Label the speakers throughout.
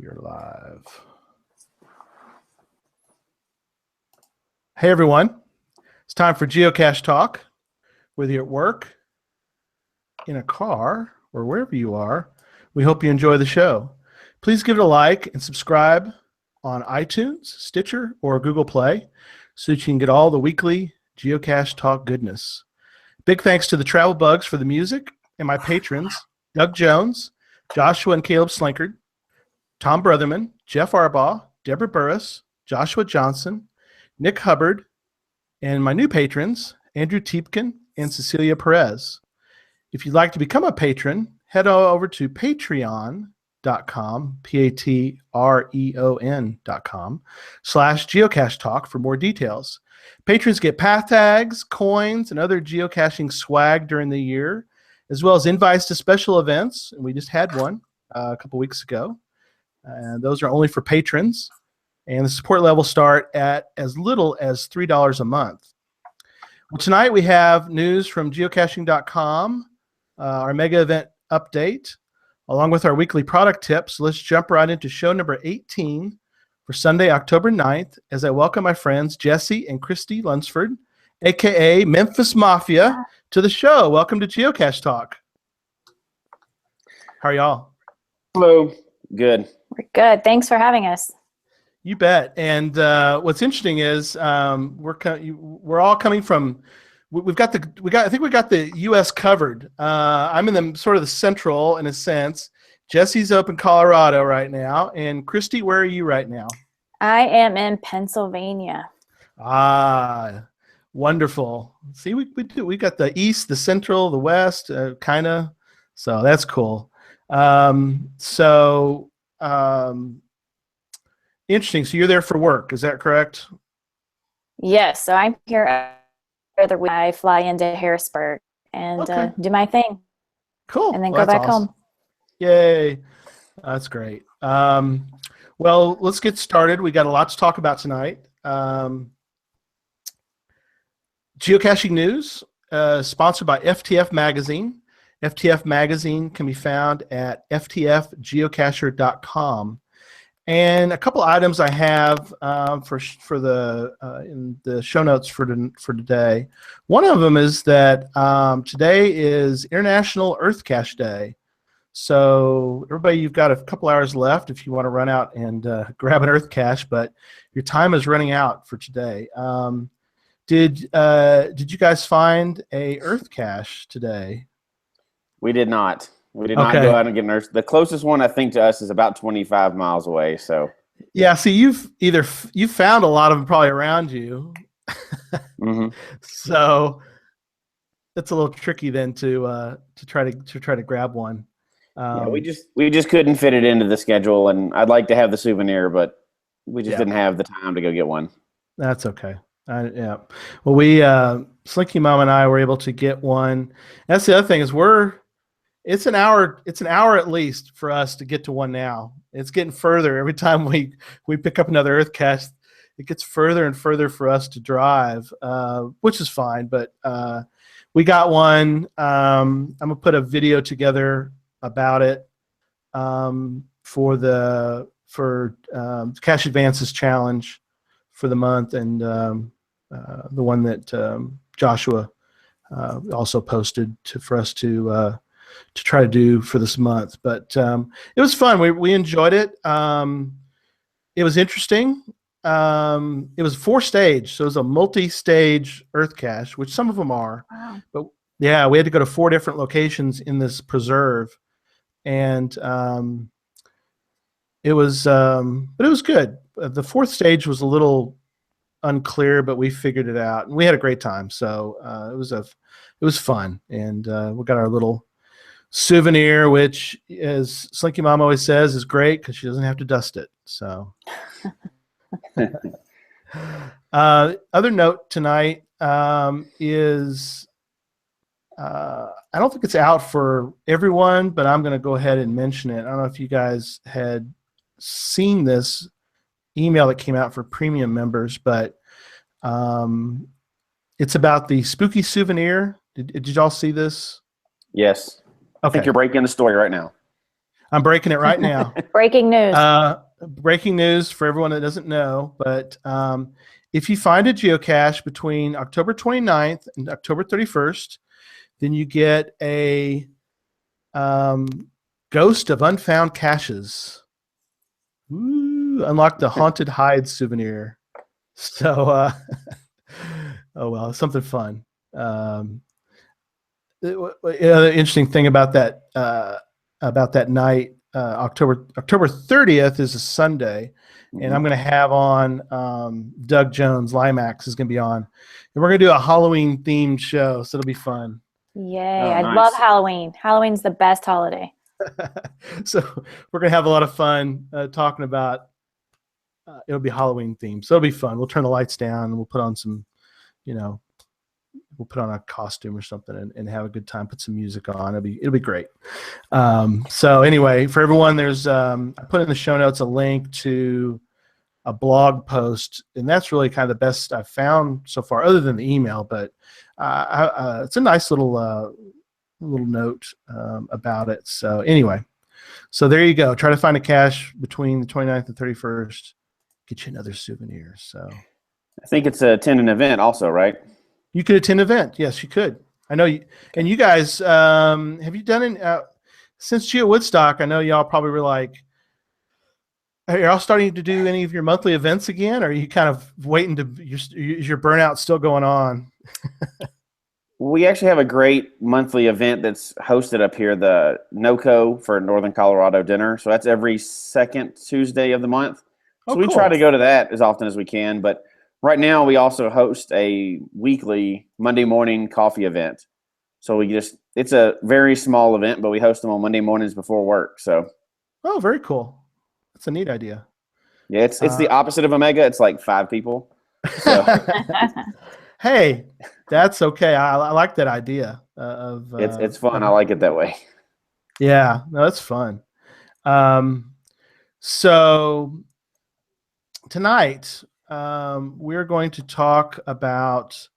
Speaker 1: We are live. Hey, everyone. It's time for Geocache Talk. Whether you're at work, in a car, or wherever you are, we hope you enjoy the show. Please give it a like and subscribe on iTunes, Stitcher, or Google Play so that you can get all the weekly Geocache Talk goodness. Big thanks to the Travel Bugs for the music and my patrons, Doug Jones, Joshua and Caleb Slinkard, Tom Brotherman, Jeff Arbaugh, Deborah Burris, Joshua Johnson, Nick Hubbard, and my new patrons, Andrew Tiepkin and Cecilia Perez. If you'd like to become a patron, head over to patreon.com, patreon.com/geocache talk for more details. Patrons get path tags, coins, and other geocaching swag during the year, as well as invites to special events. And we just had one a couple weeks ago. And those are only for patrons. And the support levels start at as little as $3 a month. Well, tonight we have news from geocaching.com, our mega event update, along with our weekly product tips. Let's jump right into show number 18 for Sunday, October 9th, as I welcome my friends Jesse and Christy Lunsford, a.k.a. Memfis Mafia, to the show. Welcome to Geocache Talk. How are y'all?
Speaker 2: Hello. Good.
Speaker 3: We're good. Thanks for having us.
Speaker 1: You bet. And what's interesting is we're all coming from. I think we got the U.S. covered. I'm in the sort of the central in a sense. Jesse's up in Colorado right now, and Christy, where are you right now?
Speaker 3: I am in Pennsylvania.
Speaker 1: Ah, wonderful. See, we got the east, the central, the west, kind of. So that's cool. Interesting. So you're there for work, is that correct?
Speaker 3: Yes. So I'm here every week. I fly into Harrisburg and do my thing.
Speaker 1: Cool.
Speaker 3: And then go back home.
Speaker 1: Yay. That's great. Well, let's get started. We got a lot to talk about tonight. Geocaching news, sponsored by FTF Magazine. FTF Magazine can be found at ftfgeocacher.com. And a couple items I have for the in the show notes for today. One of them is that today is International Earth Cache Day. So everybody, you've got a couple hours left if you want to run out and grab an Earth Cache, but your time is running out for today. Did you guys find a Earth Cache today?
Speaker 2: We did not. We did not go out and get an Earth. The closest one I think to us is about 25 miles away. So
Speaker 1: yeah, see, you've found a lot of them probably around you.
Speaker 2: Mm-hmm.
Speaker 1: So it's a little tricky then to try to grab one.
Speaker 2: Yeah, we just couldn't fit it into the schedule, and I'd like to have the souvenir, but we just didn't have the time to go get one.
Speaker 1: That's okay. Yeah. Well, we Slinky Mom and I were able to get one. That's the other thing is it's an hour at least for us to get to one now. It's getting further every time we pick up another Earth Cache. It gets further and further for us to drive, which is fine. But we got one. I'm gonna put a video together about it for Cache Advances Challenge for the month, and the one that Joshua also posted for us to try to do for this month. But it was fun. We enjoyed it. It was interesting. It was 4-stage, so it was a multi-stage Earth Cache, which some of them are.
Speaker 3: Wow. But
Speaker 1: yeah, we had to go to 4 different locations in this preserve, and it was good. The 4th stage was a little unclear, but we figured it out, and we had a great time. So it was fun, and we got our little souvenir, which, as Slinky Mom always says, is great because she doesn't have to dust it. So other note tonight is I don't think it's out for everyone, but I'm going to go ahead and mention it. I don't know if you guys had seen this email that came out for premium members, but it's about the spooky souvenir. Did y'all see this?
Speaker 2: Yes.
Speaker 1: Okay.
Speaker 2: I think you're breaking the story right now.
Speaker 1: I'm breaking it right now.
Speaker 3: Breaking news.
Speaker 1: Breaking news for everyone that doesn't know, but if you find a geocache between October 29th and October 31st, then you get a Ghost of Unfound Caches. Ooh, unlock the Haunted Hide souvenir. So, oh well, something fun. The interesting thing about that night, October 30th is a Sunday, and I'm going to have on Doug Jones. Limax is going to be on, and we're going to do a Halloween themed show, so it'll be fun.
Speaker 3: Yay!
Speaker 2: Oh,
Speaker 3: I
Speaker 2: nice.
Speaker 3: love Halloween. Halloween's the best holiday.
Speaker 1: So we're going to have a lot of fun talking about. It'll be Halloween themed, so it'll be fun. We'll turn the lights down, and we'll put on some, we'll put on a costume or something and have a good time. Put some music on. It'll be great. So anyway, for everyone, there's I put in the show notes a link to a blog post, and that's really kind of the best I've found so far, other than the email. But it's a nice little note about it. So anyway, so there you go. Try to find a cache between the 29th and 31st. Get you another souvenir. So
Speaker 2: I think it's attend an event also, right?
Speaker 1: You could attend an event. Yes, you could. I know you. And you guys, have you done it since Geo Woodstock? I know y'all probably were like, are y'all starting to do any of your monthly events again? Or are you kind of waiting to? Is your burnout still going on?
Speaker 2: We actually have a great monthly event that's hosted up here, the NOCO for Northern Colorado Dinner. So that's every second Tuesday of the month. So we try to go to that as often as we can. But right now we also host a weekly Monday morning coffee event. So it's a very small event, but we host them on Monday mornings before work. So.
Speaker 1: Oh, very cool. That's a neat idea.
Speaker 2: Yeah, it's the opposite of Omega. It's like 5 people. So.
Speaker 1: Hey, that's okay. I like that idea of.
Speaker 2: It's fun. I like it that way.
Speaker 1: Yeah, no, that's fun. So tonight we're going to talk about.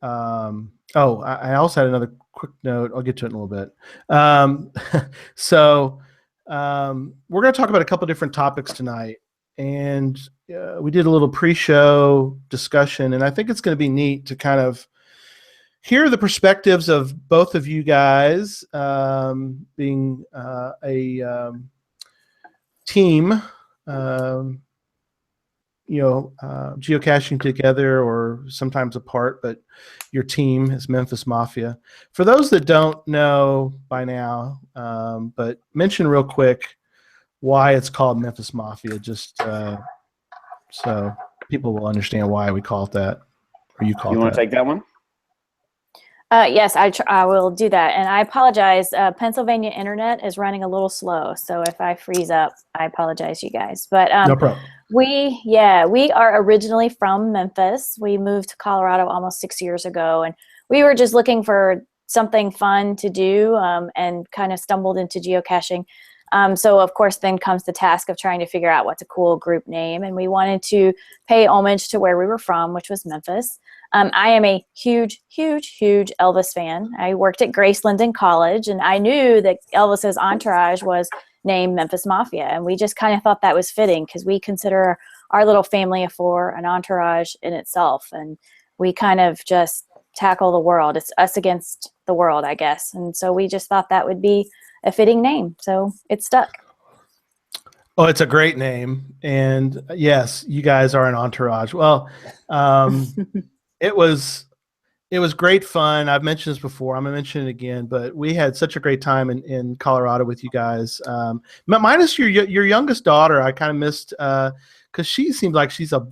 Speaker 1: I also had another quick note. I'll get to it in a little bit. We're going to talk about a couple of different topics tonight, and we did a little pre-show discussion, and I think it's going to be neat to kind of hear the perspectives of both of you guys, being a team, geocaching together or sometimes apart, but your team is Memfis Mafia. For those that don't know by now, but mention real quick why it's called Memfis Mafia, just so people will understand why we call it that, or you call it that.
Speaker 2: You want to take that one?
Speaker 3: Yes, I will do that. And I apologize. Pennsylvania internet is running a little slow. So if I freeze up, I apologize, you guys. But
Speaker 1: no problem.
Speaker 3: We are originally from Memphis. We moved to Colorado almost 6 years ago. And we were just looking for something fun to do and kind of stumbled into geocaching. So, of course, then comes the task of trying to figure out what's a cool group name. And we wanted to pay homage to where we were from, which was Memphis. I am a huge, huge, huge Elvis fan. I worked at Graceland in college, and I knew that Elvis's entourage was named Memfis Mafia. And we just kind of thought that was fitting because we consider our little family of 4 an entourage in itself. And we kind of just tackle the world. It's us against the world, I guess. And so we just thought that would be a fitting name. So it stuck.
Speaker 1: Oh, it's a great name. And yes, you guys are an entourage. Well, it was great fun. I've mentioned this before. I'm going to mention it again, but we had such a great time in Colorado with you guys. Minus your youngest daughter, I kind of missed because she seems like she's a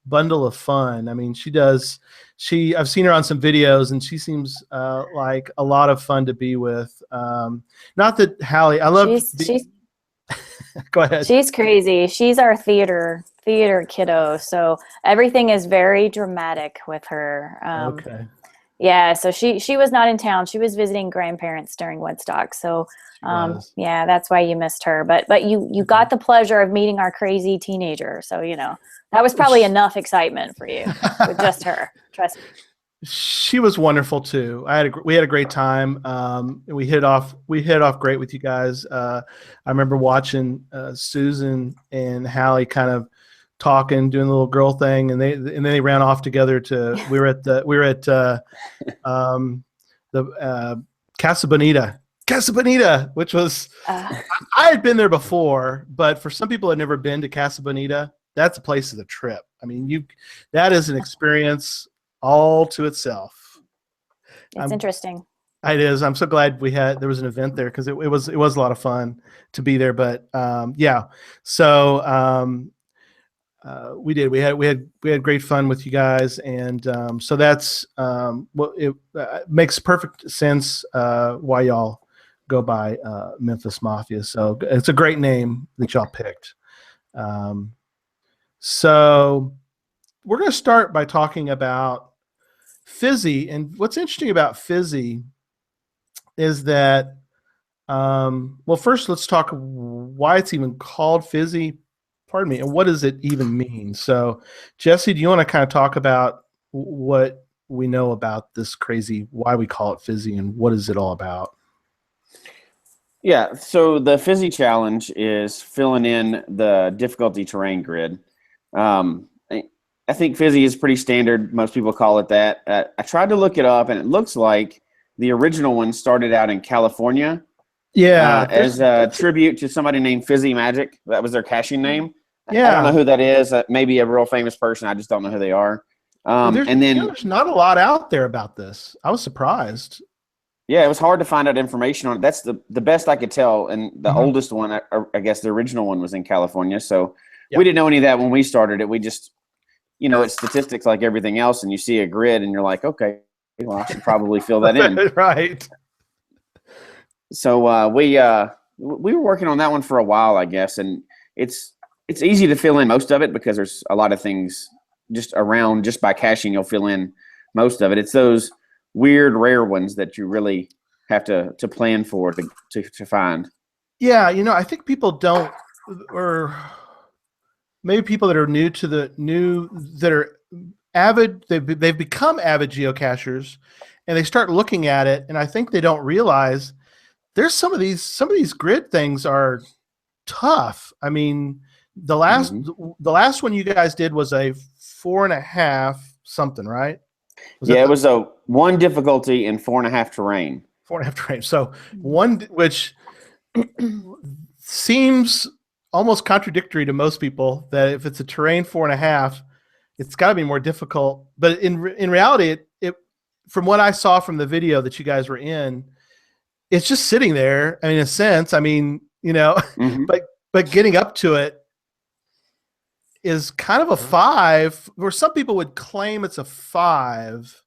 Speaker 1: bundle of fun. I mean, I've seen her on some videos, and she seems like a lot of fun to be with. Not that Hallie, I love.
Speaker 3: She's
Speaker 1: Go ahead.
Speaker 3: She's crazy. She's our theater kiddo. So everything is very dramatic with her.
Speaker 1: Okay.
Speaker 3: Yeah. So she was not in town. She was visiting grandparents during Woodstock. So yeah, that's why you missed her. But you got the pleasure of meeting our crazy teenager. So that was probably enough excitement for you with just her. Trust me.
Speaker 1: She was wonderful too. We had a great time. We hit off great with you guys. I remember watching Susan and Hallie kind of talking, doing the little girl thing, and then they ran off together to. We were at the Casa Bonita, which was I had been there before, but for some people that had never been to Casa Bonita, that's a place of the trip. I mean, that is an experience all to itself.
Speaker 3: It's interesting.
Speaker 1: It is. I'm so glad there was an event there because it was a lot of fun to be there. But yeah, so we did. We had great fun with you guys, and so that's it makes perfect sense why y'all go by Memfis Mafia. So it's a great name that y'all picked. So we're going to start by talking about Fizzy. And what's interesting about Fizzy is that, well, first let's talk why it's even called Fizzy. Pardon me. And what does it even mean? So, Jesse, do you want to kind of talk about what we know about this crazy, why we call it Fizzy, and what is it all about?
Speaker 2: Yeah, so the Fizzy challenge is filling in the difficulty terrain grid. I think Fizzy is pretty standard. Most people call it that. I tried to look it up, and it looks like the original one started out in California.
Speaker 1: Yeah.
Speaker 2: As a tribute to somebody named Fizzy Magic. That was their caching name.
Speaker 1: Yeah.
Speaker 2: I don't know who that is. Maybe a real famous person. I just don't know who they are. And then
Speaker 1: there's not a lot out there about this. I was surprised.
Speaker 2: Yeah, it was hard to find out information on it. That's the best I could tell. And the oldest one, I guess the original one was in California. So we didn't know any of that when we started it. We just, it's statistics like everything else. And you see a grid and you're like, okay, well, I should probably fill that in.
Speaker 1: Right.
Speaker 2: So we were working on that one for a while, I guess. And it's easy to fill in most of it because there's a lot of things just around. Just by caching, you'll fill in most of it. It's those weird, rare ones that you really have to plan for to find.
Speaker 1: Yeah, I think people don't, or maybe people that are that are avid, they've become avid geocachers, and they start looking at it, and I think they don't realize there's some of these grid things are tough. I mean, the last one you guys did was a 4.5 something, right?
Speaker 2: It was a 1 difficulty and 4.5 terrain.
Speaker 1: 4.5 terrain. So one, which seems almost contradictory to most people, that if it's a terrain 4.5, it's got to be more difficult. But in reality, it from what I saw from the video that you guys were in, it's just sitting there. I mean, in a sense, but getting up to it is kind of a 5, where some people would claim it's a 5,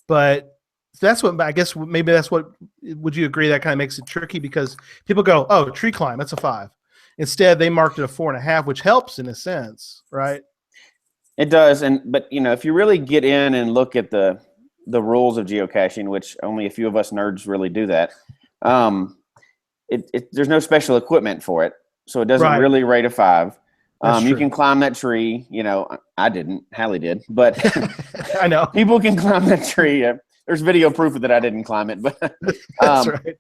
Speaker 1: but that's what, I guess, maybe that's what, would you agree that kind of makes it tricky because people go, oh, tree climb, that's a 5. Instead, they marked it a 4.5, which helps in a sense, right?
Speaker 2: It does. But if you really get in and look at the rules of geocaching, which only a few of us nerds really do that, there's no special equipment for it. So it doesn't really rate a 5. You can climb that tree. I didn't. Hallie did, but
Speaker 1: I know
Speaker 2: people can climb that tree. There's video proof that I didn't climb it, but
Speaker 1: that's right.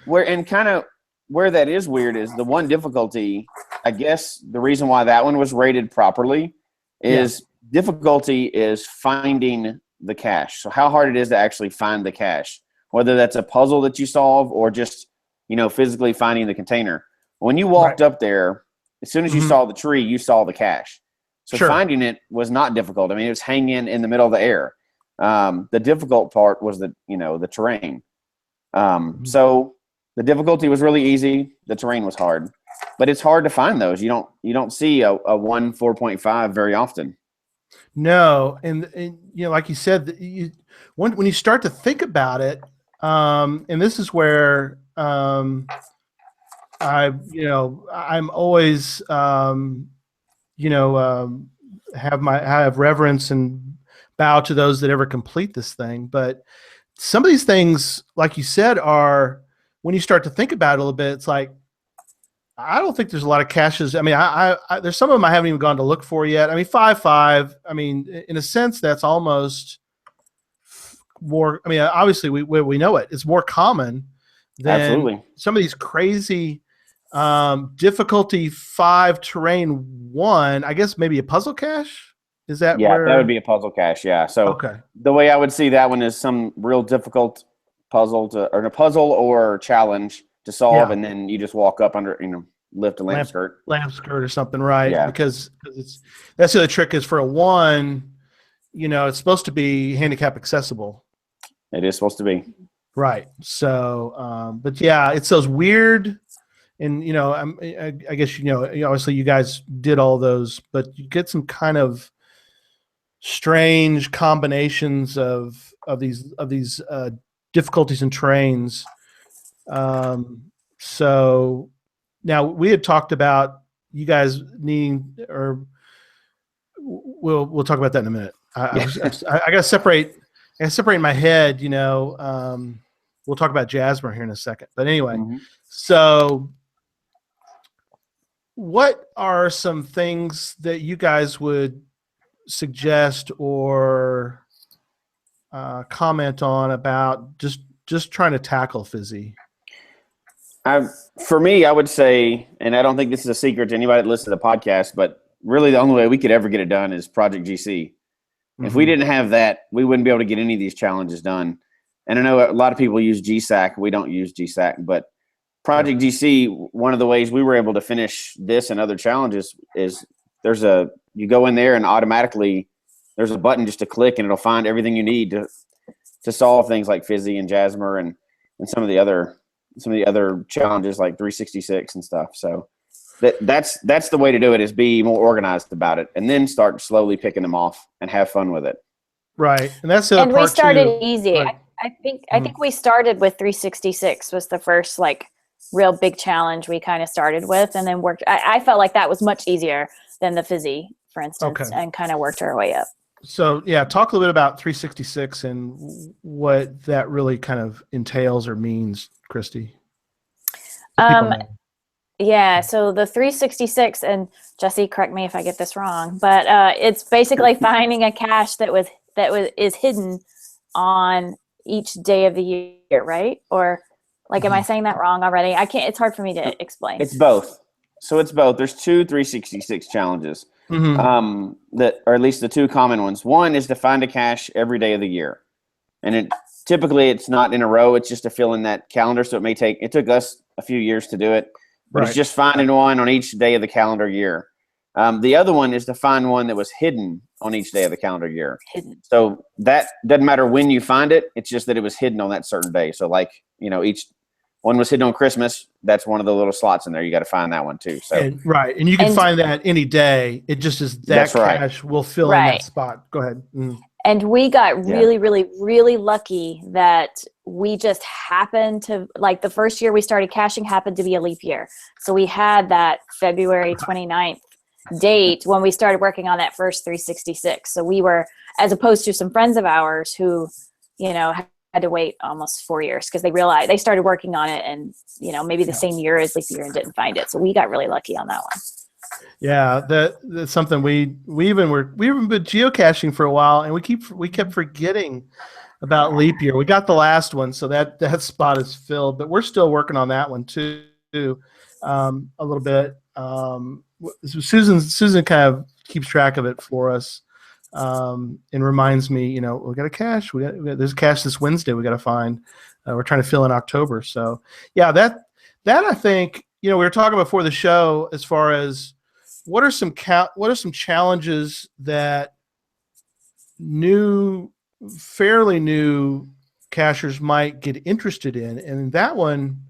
Speaker 2: Where that is weird is the 1 difficulty. I guess the reason why that one was rated properly is difficulty is finding the cache. So how hard it is to actually find the cache, whether that's a puzzle that you solve or just physically finding the container. When you walked up there, as soon as you saw the tree, you saw the cache. So finding it was not difficult. I mean, it was hanging in the middle of the air. The difficult part was the terrain. So the difficulty was really easy. The terrain was hard, but it's hard to find those. You don't see a 4.5 very often.
Speaker 1: No, and like you said, when you start to think about it, and this is where I'm always have reverence and bow to those that ever complete this thing. But some of these things, like you said, are, when you start to think about it a little bit, it's like, I don't think there's a lot of caches. I mean, I there's some of them I haven't even gone to look for yet. I mean, 5.5. I mean, in a sense, that's almost more. I mean, obviously we know it. It's more common than
Speaker 2: Absolutely.
Speaker 1: some of these crazy difficulty 5 terrain 1. I guess maybe a puzzle cache. Is that
Speaker 2: Yeah,
Speaker 1: where
Speaker 2: that would be a puzzle cache. Yeah. So
Speaker 1: okay?
Speaker 2: the way I would see that one is some real difficult or a puzzle or challenge to solve,
Speaker 1: Yeah.
Speaker 2: and then you just walk up under, lift a lamp skirt.
Speaker 1: Lamp skirt or something, right?
Speaker 2: Yeah.
Speaker 1: Because that's the other trick is for a 1. It's supposed to be handicap accessible.
Speaker 2: It is supposed to be.
Speaker 1: Right. So, but yeah, it's those weird, and I guess obviously you guys did all those, but you get some kind of strange combinations of these difficulties and terrains. So now we had talked about you guys needing, or we'll talk about that in a minute. I gotta separate. I gotta separate in my head. We'll talk about Jasmer here in a second. But anyway, So what are some things that you guys would suggest or comment on about just trying to tackle Fizzy?
Speaker 2: For me, I would say, and I don't think this is a secret to anybody that listens to the podcast, but really the only way we could ever get it done is Project GC. If we didn't have that, we wouldn't be able to get any of these challenges done. And I know a lot of people use GSAC. We don't use GSAC, but Project GC, one of the ways we were able to finish this and other challenges is you go in there and automatically there's a button just to click and it'll find everything you need to solve things like Fizzy and Jasmer and some of the other challenges like 366 and stuff. So that's the way to do it, is be more organized about it and then start slowly picking them off and have fun with it.
Speaker 1: Right. And that's the other part
Speaker 3: we started
Speaker 1: too.
Speaker 3: easy. Right. I think we started with 366 was the first real big challenge we kind of started with, and then worked. I felt like that was much easier than the Fizzy, for instance, and kind of worked our way up.
Speaker 1: So yeah, talk a little bit about 366 and what that really kind of entails or means, Christy.
Speaker 3: Yeah, so the 366, and Jesse, correct me if I get this wrong, but it's basically finding a cache that is hidden on each day of the year, right? Or am I saying that wrong already? I can't. It's hard for me to explain.
Speaker 2: It's both. So it's both. There's 2 366 challenges, that, or at least the 2 common ones. One is to find a cache every day of the year, and typically it's not in a row. It's just to fill in that calendar. So it took us a few years to do it. But it's just finding one on each day of the calendar year. The other one is to find one that was hidden on each day of the calendar year.
Speaker 3: Hidden.
Speaker 2: So that doesn't matter when you find it. It's just that it was hidden on that certain day. So each one was hidden on Christmas. That's one of the little slots in there. You got to find that one too. So
Speaker 1: and you can find that any day. It just is that cache will fill in that spot. Go ahead.
Speaker 3: And we got really, really, really lucky that we just happened to, the first year we started caching happened to be a leap year. So we had that February 29th date when we started working on that first 366. So we were, as opposed to some friends of ours who, had to wait almost 4 years because they started working on it and, maybe the same year as leap year and didn't find it. So we got really lucky on that one.
Speaker 1: Yeah, that's something we've been geocaching for a while, and we kept forgetting about leap year. We got the last one, so that spot is filled, but we're still working on that one too, a little bit. Susan kind of keeps track of it for us, and reminds me, we got a cache. There's a cache this Wednesday we got to find. We're trying to fill in October, so yeah, that I think we were talking before the show as far as what are some challenges that fairly new cachers might get interested in, and that one,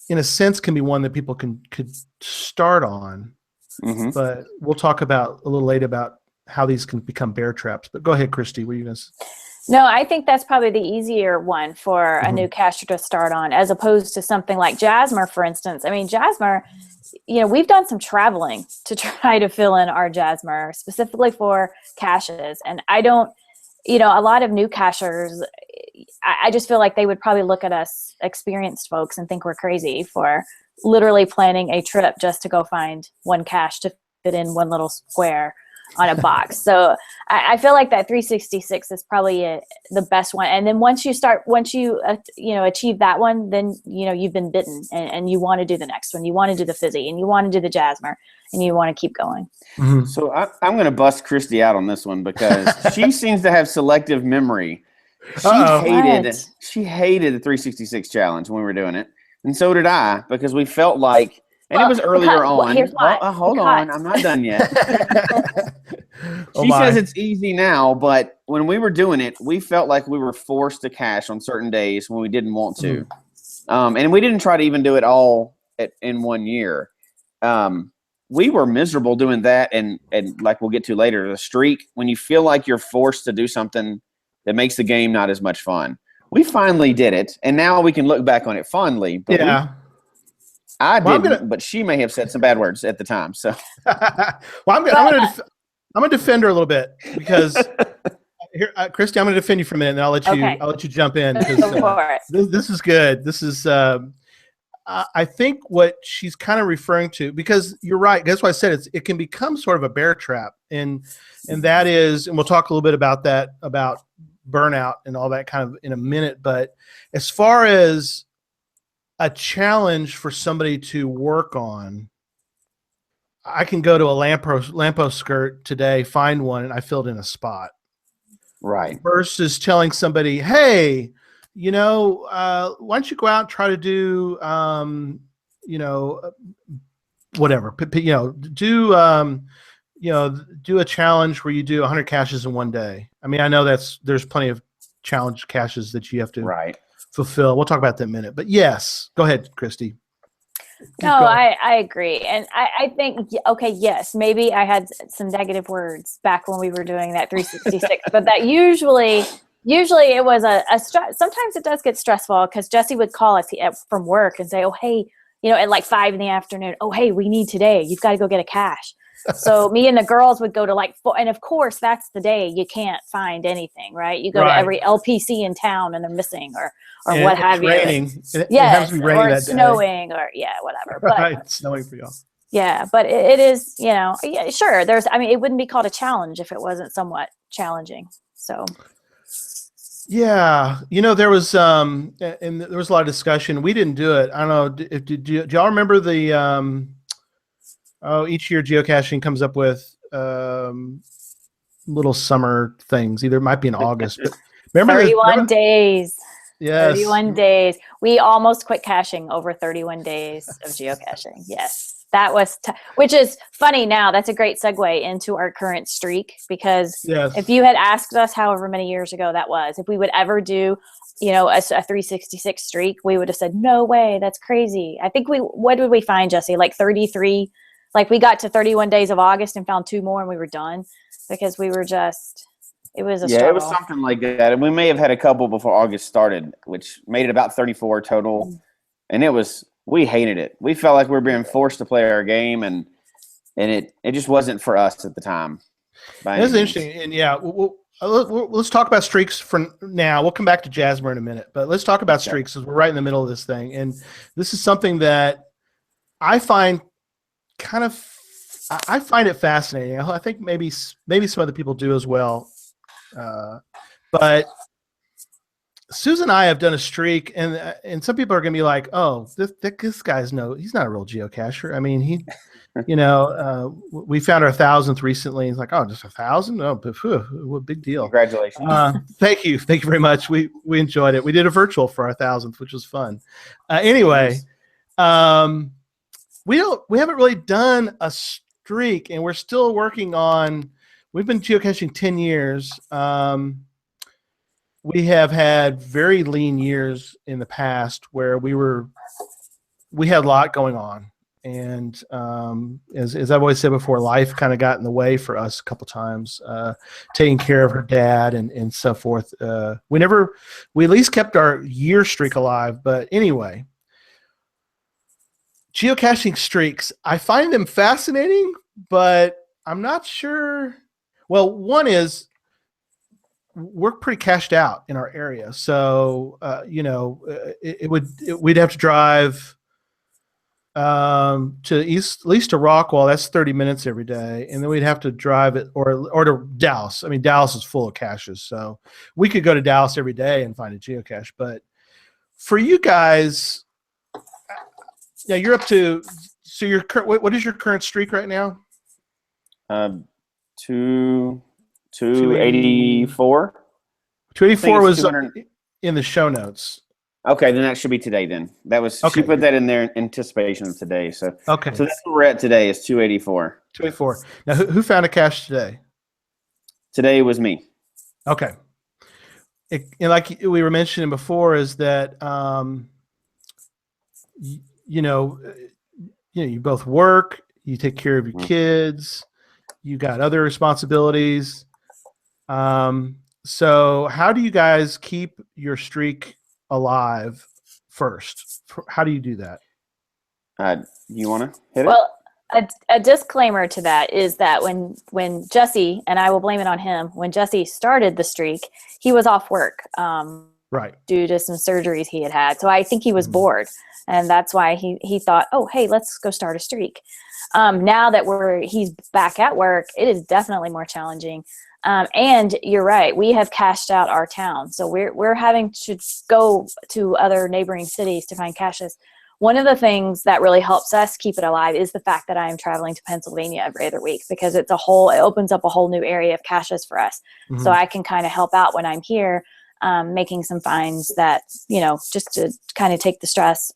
Speaker 1: in a sense, can be one that people could start on. But we'll talk about a little later about how these can become bear traps. But go ahead, Christy. What are you going to say?
Speaker 3: No, I think that's probably the easier one for a new cacher to start on, as opposed to something like Jasmer, for instance. I mean, Jasmer, we've done some traveling to try to fill in our Jasmer specifically for caches. And I don't, a lot of new cachers, I just feel like they would probably look at us experienced folks and think we're crazy for literally planning a trip just to go find one cache to fit in one little square. on a box. So I feel like that 366 is probably the best one. And then once you achieve that one, then you've been bitten, and you want to do the next one. You want to do the Fizzy, and you want to do the Jasmer, and you want to keep going.
Speaker 2: Mm-hmm. So I'm going to bust Christy out on this one because she seems to have selective memory. She hated the 366 challenge when we were doing it, and so did I, because we felt like, and it was earlier on.
Speaker 3: Here's why.
Speaker 2: Hold on, I'm not done yet. She says it's easy now, but when we were doing it, we felt like we were forced to cache on certain days when we didn't want to, and we didn't try to even do it all in 1 year. We were miserable doing that, and like we'll get to later, the streak, when you feel like you're forced to do something that makes the game not as much fun. We finally did it, and now we can look back on it fondly. But I didn't, but she may have said some bad words at the time. So,
Speaker 1: I'm gonna defend her a little bit, because here, Christy, I'm gonna defend you for a minute, and I'll let you jump in, because this is good. This is I think what she's kind of referring to, because you're right. That's why I said it can become sort of a bear trap, and that is, and we'll talk a little bit about that, about burnout and all that kind of in a minute. But as far as a challenge for somebody to work on, I can go to a lamppost skirt today, find one, and I filled in a spot.
Speaker 2: Right.
Speaker 1: Versus telling somebody, hey, why don't you go out and try to do, whatever, do a challenge where you do 100 caches in one day. I mean, I know there's plenty of challenge caches that you have to fulfill. We'll talk about that in a minute, but yes, go ahead, Christy.
Speaker 3: No, I agree. And I think, yes, maybe I had some negative words back when we were doing that 366, but that usually it was a stress. Sometimes it does get stressful, because Jesse would call us from work and say, oh, hey, at like 5 p.m, oh, hey, we need today. You've got to go get a cache. So me and the girls would go to like 4, and of course that's the day you can't find anything, right? You go to every LPC in town and they're missing, or what have you.
Speaker 1: Raining.
Speaker 3: It
Speaker 1: has to be raining, or
Speaker 3: it's snowing, or whatever.
Speaker 1: Right,
Speaker 3: but,
Speaker 1: snowing for y'all.
Speaker 3: Yeah, but it is, sure. It wouldn't be called a challenge if it wasn't somewhat challenging. So.
Speaker 1: Yeah, there was and there was a lot of discussion. We didn't do it. I don't know. Do y'all remember the each year geocaching comes up with little summer things. Either it might be in August, but remember
Speaker 3: 31 days.
Speaker 1: Yes.
Speaker 3: 31 days. We almost quit caching over 31 days of geocaching. Yes. That was, which is funny now. That's a great segue into our current streak, because if you had asked us however many years ago that was, if we would ever do, a 366 streak, we would have said, no way, that's crazy. I think what did we find, Jesse? Like 33, like we got to 31 days of August and found 2 more and we were done, because we were just, it was a struggle.
Speaker 2: It was something like that. And we may have had a couple before August started, which made it about 34 total. And we hated it. We felt like we were being forced to play our game, and it just wasn't for us at the time.
Speaker 1: That's interesting. And let's talk about streaks for now. We'll come back to Jasmer in a minute, but let's talk about streaks, because we're right in the middle of this thing. And this is something that I find I find it fascinating. I think maybe some other people do as well. But Susan and I have done a streak, and some people are going to be like, "Oh, this guy's he's not a real geocacher." I mean, he, we found our 1,000th recently. He's like, "Oh, just 1,000? Oh, what big deal!"
Speaker 2: Congratulations!
Speaker 1: Thank you very much. We enjoyed it. We did a virtual for our 1,000th, which was fun. Anyway, we haven't really done a streak, and we're still working on. We've been geocaching 10 years. We have had very lean years in the past where we had a lot going on. And as I've always said before, life kind of got in the way for us a couple times, taking care of her dad and so forth. We at least kept our year streak alive. But anyway, geocaching streaks, I find them fascinating, but I'm not sure. Well, one is, we're pretty cashed out in our area, so we'd have to drive to east, at least to Rockwall. That's 30 minutes every day, and then we'd have to drive it or to Dallas. I mean, Dallas is full of caches, so we could go to Dallas every day and find a geocache. But for you guys, yeah, you're up to. So your what is your current streak right now?
Speaker 2: 284.
Speaker 1: 284 was in the show notes.
Speaker 2: Okay, then that should be today. Then that was
Speaker 1: okay.
Speaker 2: She put that in there in anticipation of today. So
Speaker 1: okay,
Speaker 2: so that's where we're at today. Is 284.
Speaker 1: 284. Now, who found a cache today?
Speaker 2: Today was me.
Speaker 1: Okay. And like we were mentioning before, is that you both work, you take care of your kids, you got other responsibilities. So how do you guys keep your streak alive first? How do you do that?
Speaker 2: You want to hit it?
Speaker 3: Well, a disclaimer to that is that when Jesse, and I will blame it on him, when Jesse started the streak, he was off work
Speaker 1: right,
Speaker 3: due to some surgeries he had. So I think he was bored. And that's why he thought, oh, hey, let's go start a streak. Now that he's back at work, it is definitely more challenging. And you're right, we have cashed out our town. So we're having to go to other neighboring cities to find caches. One of the things that really helps us keep it alive is the fact that I am traveling to Pennsylvania every other week, because it opens up a whole new area of caches for us. Mm-hmm. So I can kind of help out when I'm here, making some finds that, just to kind of take the stress,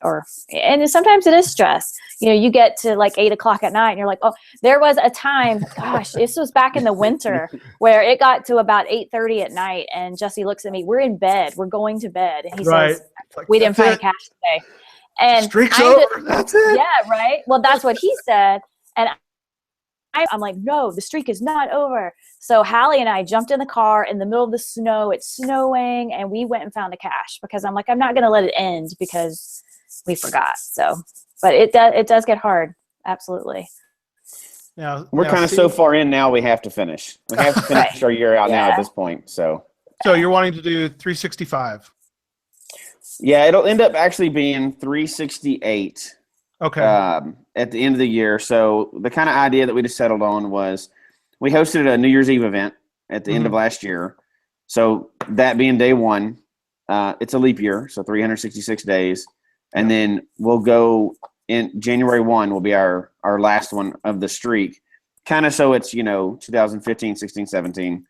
Speaker 3: and sometimes it is stress. You get to like 8 o'clock at night and you're like, oh, there was a time, gosh, this was back in the winter, where it got to about 8:30 at night and Jesse looks at me, we're in bed, we're going to bed. And he says, we didn't find a cache today. And
Speaker 1: streak's over. That's it.
Speaker 3: Yeah, right. Well, that's what he said. And I'm like, no, the streak is not over. So Hallie and I jumped in the car in the middle of the snow. It's snowing, and we went and found a cache, because I'm like, I'm not going to let it end because we forgot. So, but it does get hard. Absolutely.
Speaker 2: Now we're kind of so far in now. We have to finish. We have to finish our year out now at this point. So
Speaker 1: you're wanting to do 365.
Speaker 2: Yeah, it'll end up actually being 368.
Speaker 1: Okay.
Speaker 2: At the end of the year. So the kind of idea that we just settled on was we hosted a New Year's Eve event at the end of last year. So that being day one, it's a leap year, so 366 days. And then we'll go in January 1 will be our last one of the streak. Kind of so it's, 2015, 16, 17.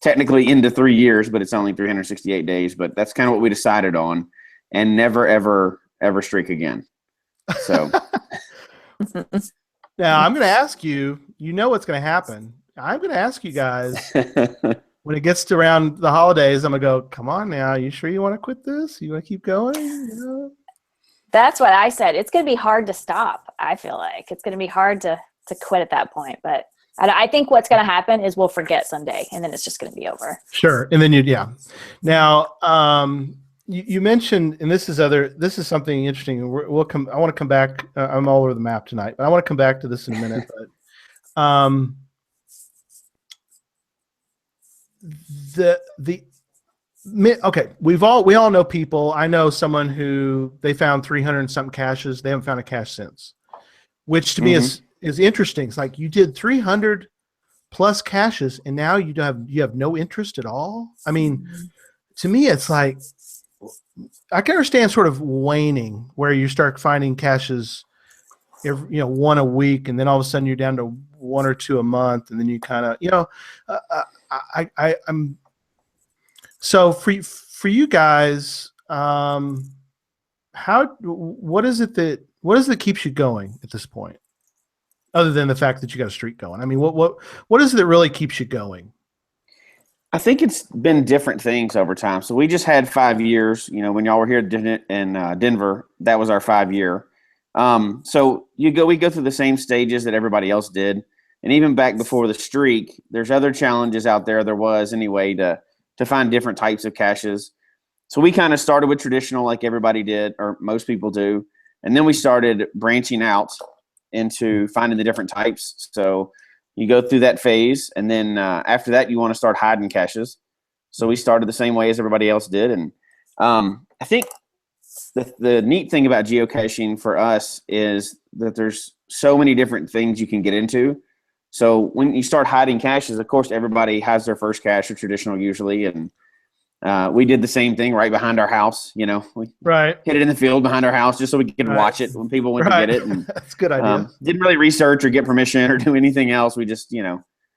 Speaker 2: Technically into 3 years, but it's only 368 days. But that's kind of what we decided on, and never, ever, ever streak again. So
Speaker 1: now I'm going to ask you, what's going to happen. I'm going to ask you guys when it gets to around the holidays, I'm going to go, come on now. You sure you want to quit this? You want to keep going?
Speaker 3: That's what I said. It's going to be hard to stop. I feel like it's going to be hard to quit at that point, but I think what's going to happen is we'll forget someday, and then it's just going to be over.
Speaker 1: Sure. And then now, you mentioned, and this is something interesting. I want to come back. I'm all over the map tonight, but I want to come back to this in a minute. But okay, we all know people. I know someone who they found 300 and something caches. They haven't found a cache since, which to me is interesting. It's like you did 300 plus caches, and now you have no interest at all. I mean, to me, it's like, I can understand sort of waning, where you start finding caches, one a week, and then all of a sudden you're down to 1 or 2 a month, and then you kind of, I'm. So for you guys, what is it that keeps you going at this point, other than the fact that you got a streak going? I mean, what is it that really keeps you going?
Speaker 2: I think it's been different things over time. So we just had 5 years. When y'all were here in Denver, that was our 5 year. So we go through the same stages that everybody else did, and even back before the streak, there's other challenges out there. There was anyway to find different types of caches. So we kind of started with traditional, like everybody did, or most people do, and then we started branching out into finding the different types. So you go through that phase, and then after that, you want to start hiding caches. So we started the same way as everybody else did, and I think the neat thing about geocaching for us is that there's so many different things you can get into. So when you start hiding caches, of course, everybody has their first cache, or traditional usually, and we did the same thing right behind our house. We hid it in the field behind our house just so we could watch it when people went to get it. And
Speaker 1: that's a good idea.
Speaker 2: Didn't really research or get permission or do anything else. We just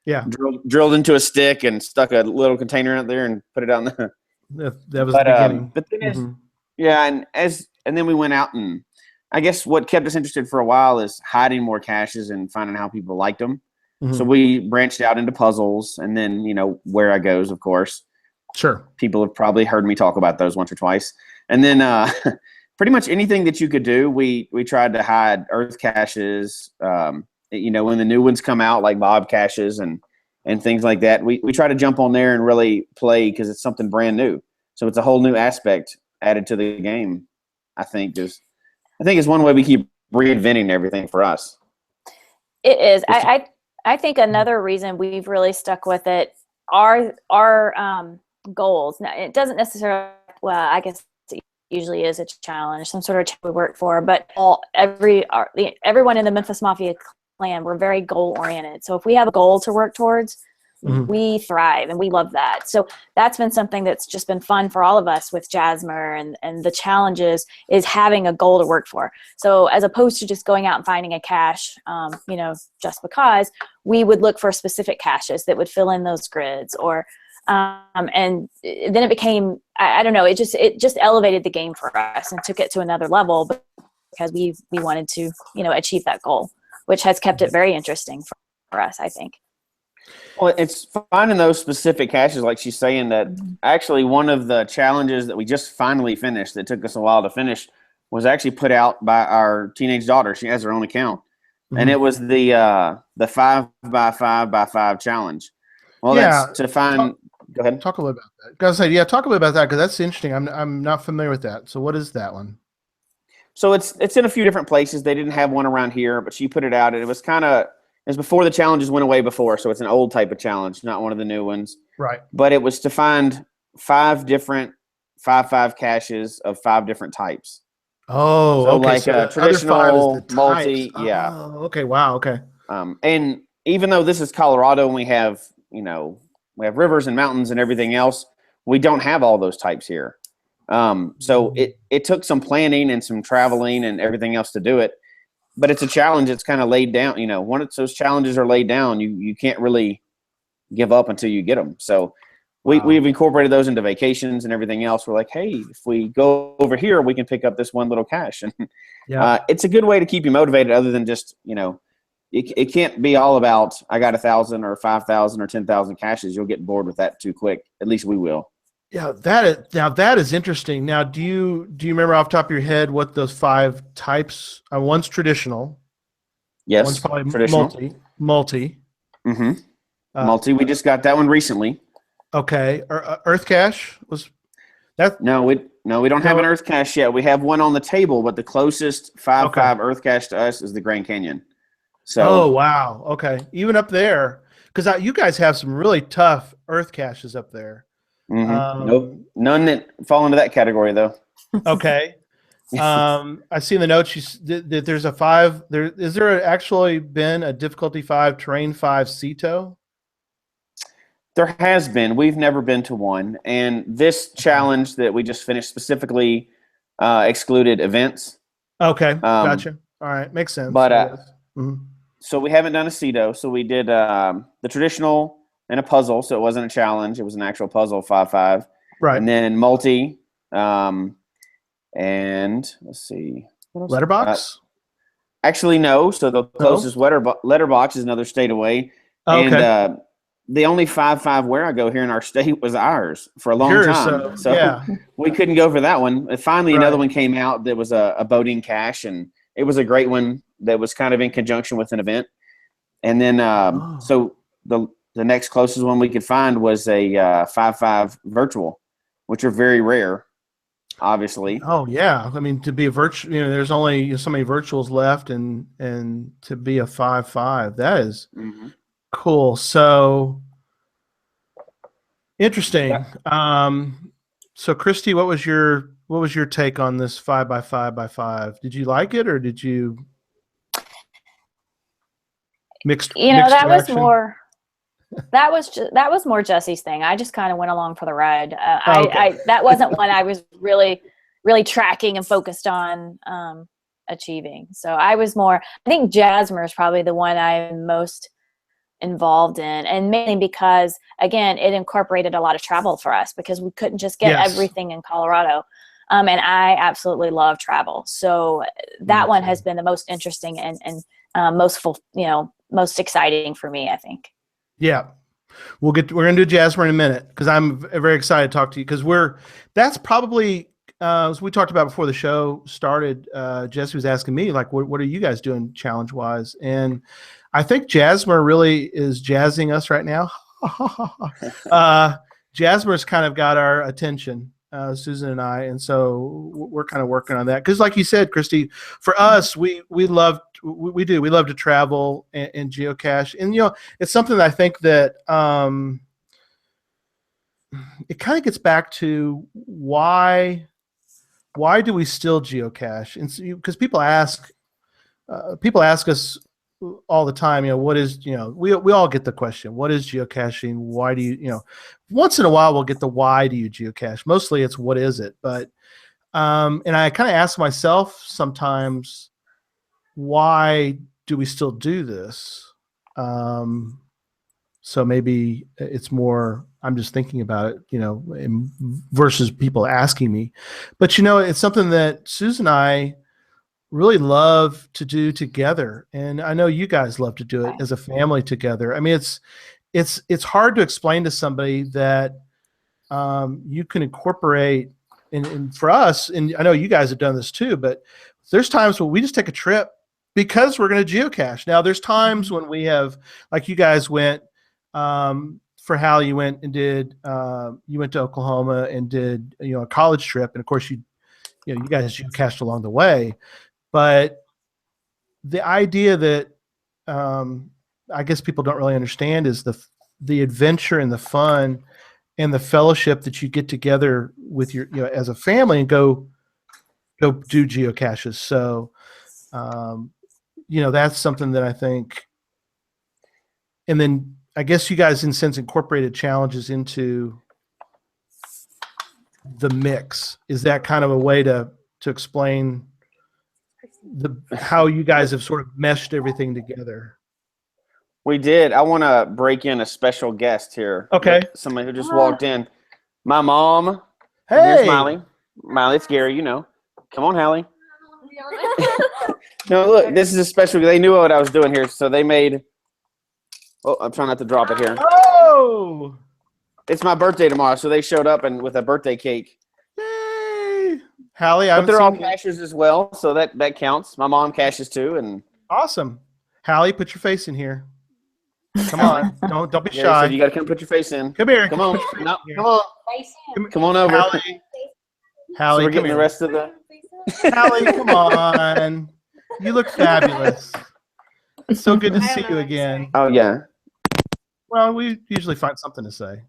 Speaker 2: drilled into a stick and stuck a little container out there and put it out in the.
Speaker 1: That was the beginning.
Speaker 2: But then and then we went out, and I guess what kept us interested for a while is hiding more caches and finding how people liked them. So we branched out into puzzles, and then where I goes, of course.
Speaker 1: Sure. People
Speaker 2: have probably heard me talk about those once or twice. And then pretty much anything that you could do, we tried to hide earth caches. When the new ones come out, like Bob caches and things like that, we try to jump on there and really play because it's something brand new. So it's a whole new aspect added to the game. I think is one way we keep reinventing everything for us.
Speaker 3: It is. I think another reason we've really stuck with it are goals. Now, it doesn't necessarily, well, I guess it usually is a challenge, some sort of challenge we work for, but everyone in the Memfis Mafia clan, we're very goal oriented. So if we have a goal to work towards, we thrive, and we love that. So that's been something that's just been fun for all of us with Jasmer, and the challenges is having a goal to work for. So as opposed to just going out and finding a cache, just because, we would look for specific caches that would fill in those grids, or and then it became, I don't know, it just elevated the game for us and took it to another level because we wanted to, achieve that goal, which has kept it very interesting for us, I think.
Speaker 2: Well, it's finding those specific caches, like she's saying, that actually one of the challenges that we just finally finished that took us a while to finish was actually put out by our teenage daughter. She has her own account. And it was the 5x5x5 challenge. Well, that's to find. Go ahead.
Speaker 1: Talk a little about that. Talk a little about that, because that's interesting. I'm not familiar with that. So what is that one?
Speaker 2: So it's in a few different places. They didn't have one around here, but she put it out, and it was before the challenges went away before. So it's an old type of challenge, not one of the new ones.
Speaker 1: Right.
Speaker 2: But it was to find 5 different 5x5 caches of 5 different types.
Speaker 1: Oh,
Speaker 2: so
Speaker 1: okay.
Speaker 2: Like
Speaker 1: so
Speaker 2: a traditional, multi, yeah.
Speaker 1: Oh, okay. Wow. Okay.
Speaker 2: And even though this is Colorado and we have rivers and mountains and everything else, we don't have all those types here. So it took some planning and some traveling and everything else to do it. But it's a challenge. It's kind of laid down. Once those challenges are laid down, you can't really give up until you get them. So we've incorporated those into vacations and everything else. We're like, hey, if we go over here, we can pick up this one little cache. And it's a good way to keep you motivated, other than just, it can't be all about, I got 1,000 or 5,000 or 10,000 caches. You'll get bored with that too quick. At least we will.
Speaker 1: Yeah, that is interesting. Now, do you remember off the top of your head what those 5 types? One's traditional.
Speaker 2: Yes,
Speaker 1: one's probably
Speaker 2: traditional.
Speaker 1: Multi.
Speaker 2: Multi. We just got that one recently.
Speaker 1: Okay. Earth cache was that?
Speaker 2: No, we don't have an Earth cache yet. We have one on the table, but the closest 5x5 Earth cache to us is the Grand Canyon. So.
Speaker 1: Oh wow. Okay. Even up there, because you guys have some really tough Earth caches up there.
Speaker 2: Nope, none that fall into that category though.
Speaker 1: Okay. I see in the notes that there's a 5. Is there actually been a difficulty 5, terrain 5 CETO?
Speaker 2: There has been. We've never been to one, and this challenge that we just finished specifically excluded events.
Speaker 1: Okay, gotcha. All right, makes sense.
Speaker 2: But so we haven't done a CETO. So we did the traditional and a puzzle. So it wasn't a challenge; it was an actual puzzle, 5x5.
Speaker 1: Right.
Speaker 2: And then multi, and let's see,
Speaker 1: letterbox.
Speaker 2: Actually, no. So the closest letterbox is another state away.
Speaker 1: Okay.
Speaker 2: And the only 5x5 where I go here in our state was ours for a long time. So yeah. We couldn't go for that one. And finally, another one came out that was a boating cache, and it was a great one that was kind of in conjunction with an event. And then so the next closest one we could find was a 5x5 virtual, which are very rare, obviously.
Speaker 1: Oh yeah, I mean, to be a virtual, there's only so many virtuals left, and to be a 5x5, that is cool. So interesting. So Christy, what was your what was your take on this 5x5x5? Did you like it, or did you mixed
Speaker 3: that
Speaker 1: reaction?
Speaker 3: that was more Jesse's thing. I just kind of went along for the ride.
Speaker 1: Okay.
Speaker 3: That wasn't what I was really tracking and focused on achieving. So I was more, I think Jasmer is probably the one I'm most involved in, and mainly because, again, it incorporated a lot of travel for us because we couldn't just get everything in Colorado. And I absolutely love travel. So that one has been the most interesting and most exciting for me, I think.
Speaker 1: Yeah. We're going to do Jasmer in a minute, because I'm very excited to talk to you, because that's probably, as we talked about before the show started, Jesse was asking me, like, what are you guys doing challenge wise? And I think Jasmer really is jazzing us right now. Jasmer's kind of got our attention, Susan and I, and so we're kind of working on that. Because like you said, Christy, for us, we love to travel and geocache. And, it's something that I think that it kind of gets back to why do we still geocache? And because people ask us all the time, what is, we all get the question, what is geocaching? Why do you, once in a while we'll get the why do you geocache? Mostly it's what is it? But, and I kind of ask myself sometimes, why do we still do this? So maybe it's more, I'm just thinking about it, versus people asking me. But, it's something that Susan and I really love to do together. And I know you guys love to do it as a family together. I mean, it's hard to explain to somebody that you can incorporate, and for us, and I know you guys have done this too, but there's times when we just take a trip because we're going to geocache. Now, there's times when we have, like you guys went, for Hal, you went and did, you went to Oklahoma and did, a college trip. And of course you guys geocached along the way. But the idea that I guess people don't really understand is the adventure and the fun and the fellowship that you get together with your, as a family and go do geocaches. So, that's something that I think. And then I guess you guys, in a sense, incorporated challenges into the mix. Is that kind of a way to explain how you guys have sort of meshed everything together?
Speaker 2: We did. I want to break in a special guest here.
Speaker 1: Okay.
Speaker 2: Somebody who just walked in. My mom.
Speaker 1: Hey.
Speaker 2: Here's Miley. Miley, it's Gary, Come on, Hallie. No, look, this is a special. They knew what I was doing here, so they made. Oh, I'm trying not to drop it here.
Speaker 1: Oh.
Speaker 2: It's my birthday tomorrow, so they showed up with a birthday cake.
Speaker 1: Yay. Hallie,
Speaker 2: but they're all cashers as well, so that counts. My mom cashes too, and
Speaker 1: awesome. Hallie, put your face in here. Come on, don't be shy.
Speaker 2: So you got to come put your face in.
Speaker 1: Come here.
Speaker 2: Come on. No, come on. Come on over.
Speaker 1: Hallie,
Speaker 2: so we're getting the rest of the.
Speaker 1: Hallie, come on. You look fabulous. It's so good to see you again.
Speaker 2: Oh yeah.
Speaker 1: Well, we usually find something to say.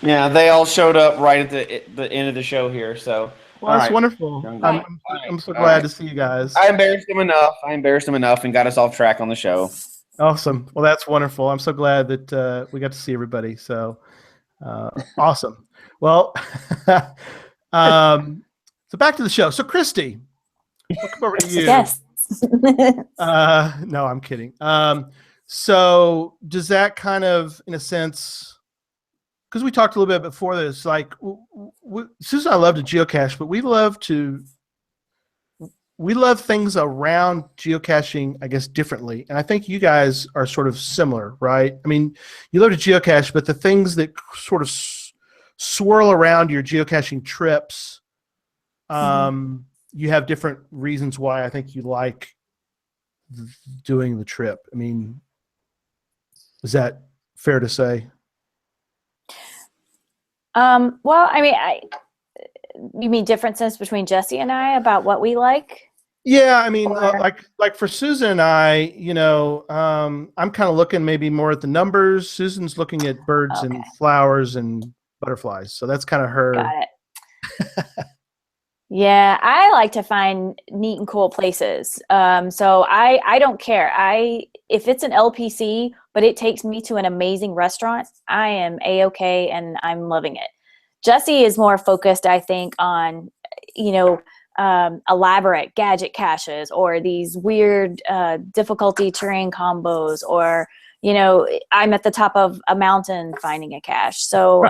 Speaker 2: Yeah, they all showed up right at the end of the show here. So.
Speaker 1: Well, that's wonderful. I'm so glad to see you guys.
Speaker 2: I embarrassed him enough and got us off track on the show.
Speaker 1: Awesome. Well, that's wonderful. I'm so glad that we got to see everybody. So awesome. Well, so back to the show. So Christy, we'll come over to you.
Speaker 3: Yes.
Speaker 1: No, I'm kidding. So does that kind of, in a sense, because we talked a little bit before this, like Susan and I love to geocache, but we love things around geocaching, I guess, differently. And I think you guys are sort of similar, right? I mean, you love to geocache, but the things that sort of swirl around your geocaching trips, you have different reasons why I think you like doing the trip. I mean, is that fair to say?
Speaker 3: Well, I mean, you mean differences between Jesse and I about what we like?
Speaker 1: Yeah, I mean, like for Susan and I, I'm kind of looking maybe more at the numbers. Susan's looking at birds and flowers and butterflies. So that's kind of her.
Speaker 3: Got it. Yeah, I like to find neat and cool places. So I don't care. If it's an LPC, but it takes me to an amazing restaurant, I am A-okay and I'm loving it. Jesse is more focused, I think, on, elaborate gadget caches or these weird difficulty terrain combos, or, I'm at the top of a mountain finding a cache. So,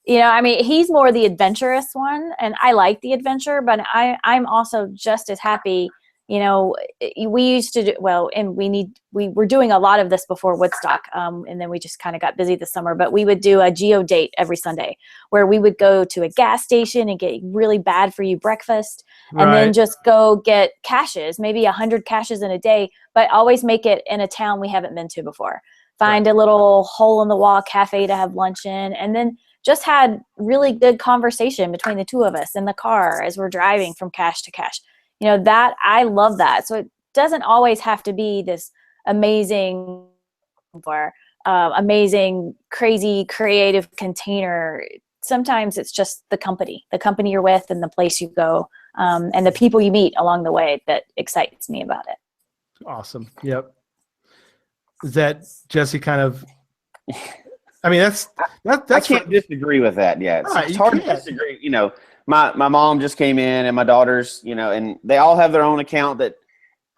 Speaker 3: he's more the adventurous one, and I like the adventure, but I'm also just as happy. We used to do well, and we were doing a lot of this before Woodstock, and then we just kind of got busy this summer. But we would do a geo date every Sunday, where we would go to a gas station and get really bad for you breakfast, and then just go get caches, maybe 100 caches in a day, but always make it in a town we haven't been to before. Find a little hole in the wall cafe to have lunch in, and then just had really good conversation between the two of us in the car as we're driving from cache to cache. That I love that. So it doesn't always have to be this amazing crazy creative container. Sometimes it's just the company you're with and the place you go, and the people you meet along the way that excites me about it.
Speaker 1: Awesome. Yep. Is that Jesse kind of? I mean, that's
Speaker 2: I can't disagree with that. Yeah, it's hard to disagree. My mom just came in, and my daughters, and they all have their own account that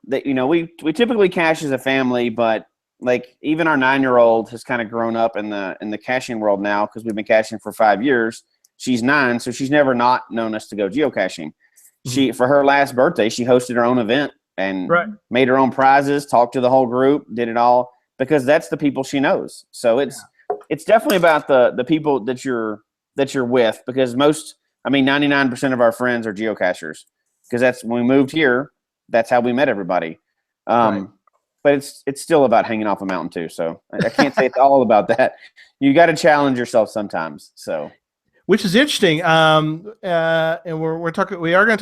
Speaker 2: we typically cache as a family, but like even our 9-year-old has kind of grown up in the caching world now because we've been caching for 5 years. She's 9, so she's never not known us to go geocaching. For her last birthday, she hosted her own event and made her own prizes, talked to the whole group, did it all because that's the people she knows. So it's definitely about the people that you're with, because 99% of our friends are geocachers, because that's when we moved here. That's how we met everybody. But it's still about hanging off a mountain too. So I can't say it's all about that. You got to challenge yourself sometimes. So,
Speaker 1: which is interesting. And we are going to talk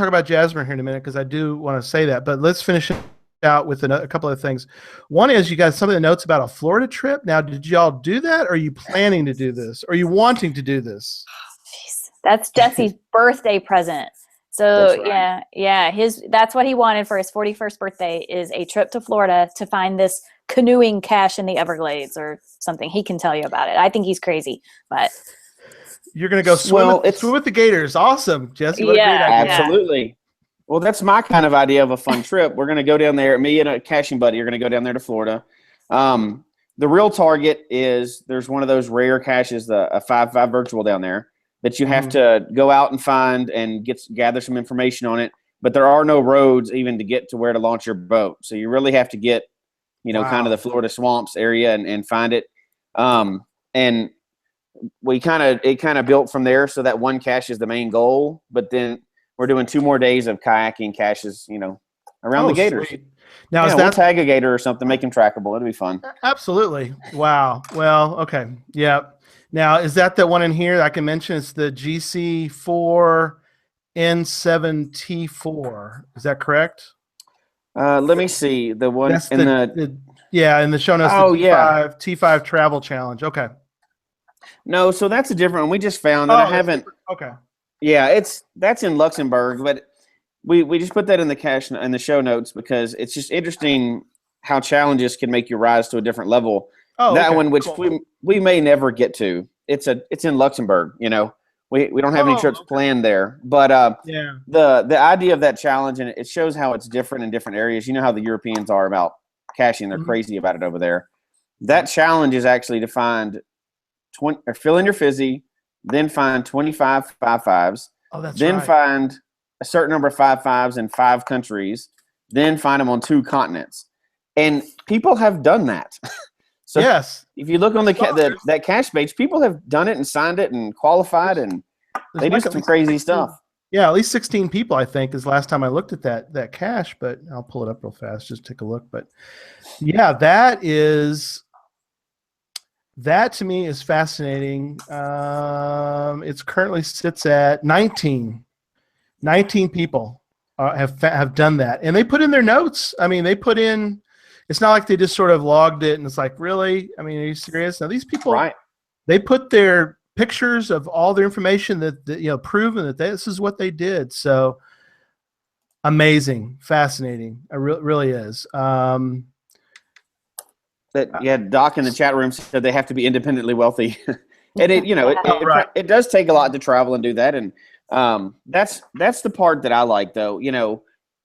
Speaker 1: about Jasmer here in a minute, because I do want to say that. But let's finish it out with a couple of things. One is you got some of the notes about a Florida trip. Now, did y'all do that? Or are you planning to do this? Or are you wanting to do this?
Speaker 3: That's Jesse's birthday present. So that's what he wanted for his 41st birthday, is a trip to Florida to find this canoeing cache in the Everglades or something. He can tell you about it. I think he's crazy, but
Speaker 1: you're going to go swim with the gators. Awesome, Jesse. What a great idea.
Speaker 2: Absolutely. Well, that's my kind of idea of a fun trip. We're going to go down there. Me and a caching buddy are going to go down there to Florida. The real target is there's one of those rare caches, a 5.5 virtual down there, that you have to go out and find and gather some information on it. But there are no roads even to get to where to launch your boat. So you really have to get, kind of the Florida swamps area and find it. And it kind of built from there. So that one cache is the main goal. But then we're doing 2 more days of kayaking caches, around the gators. Sweet. Now, we'll tag a gator or something, make him trackable. It'll be fun.
Speaker 1: Absolutely. Wow. Well, okay. Yeah. Now, is that the one in here that I can mention? It's the GC4N7T4. Is that correct?
Speaker 2: Let me see. The one in the
Speaker 1: show notes.
Speaker 2: Oh,
Speaker 1: T5 Travel Challenge. Okay.
Speaker 2: No, so that's a different one. We just found that I haven't.
Speaker 1: Okay.
Speaker 2: Yeah, that's in Luxembourg, but we just put that in the cache in the show notes because it's just interesting how challenges can make you rise to a different level.
Speaker 1: Oh,
Speaker 2: that one, which we may never get to. It's in Luxembourg. We don't have any trips planned there, but the idea of that challenge, and it shows how it's different in different areas. You know how the Europeans are about caching; they're crazy about it over there. That challenge is actually to find fill in your Fizzy, then find 25 5.5s.
Speaker 1: Oh, that's
Speaker 2: then
Speaker 1: right.
Speaker 2: find a certain number of 5.5s in 5 countries, then find them on 2 continents, and people have done that. So
Speaker 1: yes,
Speaker 2: if you look on that cache page, people have done it and signed it and qualified, and they do some crazy stuff.
Speaker 1: Yeah, at least 16 people, I think, is last time I looked at that cache, but I'll pull it up real fast, just take a look. But yeah, that to me is fascinating. It currently sits at 19 people have done that, and they put in their notes. I mean, they put in. It's not like they just sort of logged it and it's like, really? I mean, are you serious? Now these people, they put their pictures of all the information that proven that this is what they did. So amazing, fascinating. It really is.
Speaker 2: Doc in the chat room said they have to be independently wealthy, and
Speaker 1: Right.
Speaker 2: it does take a lot to travel and do that, and that's the part that I like, though.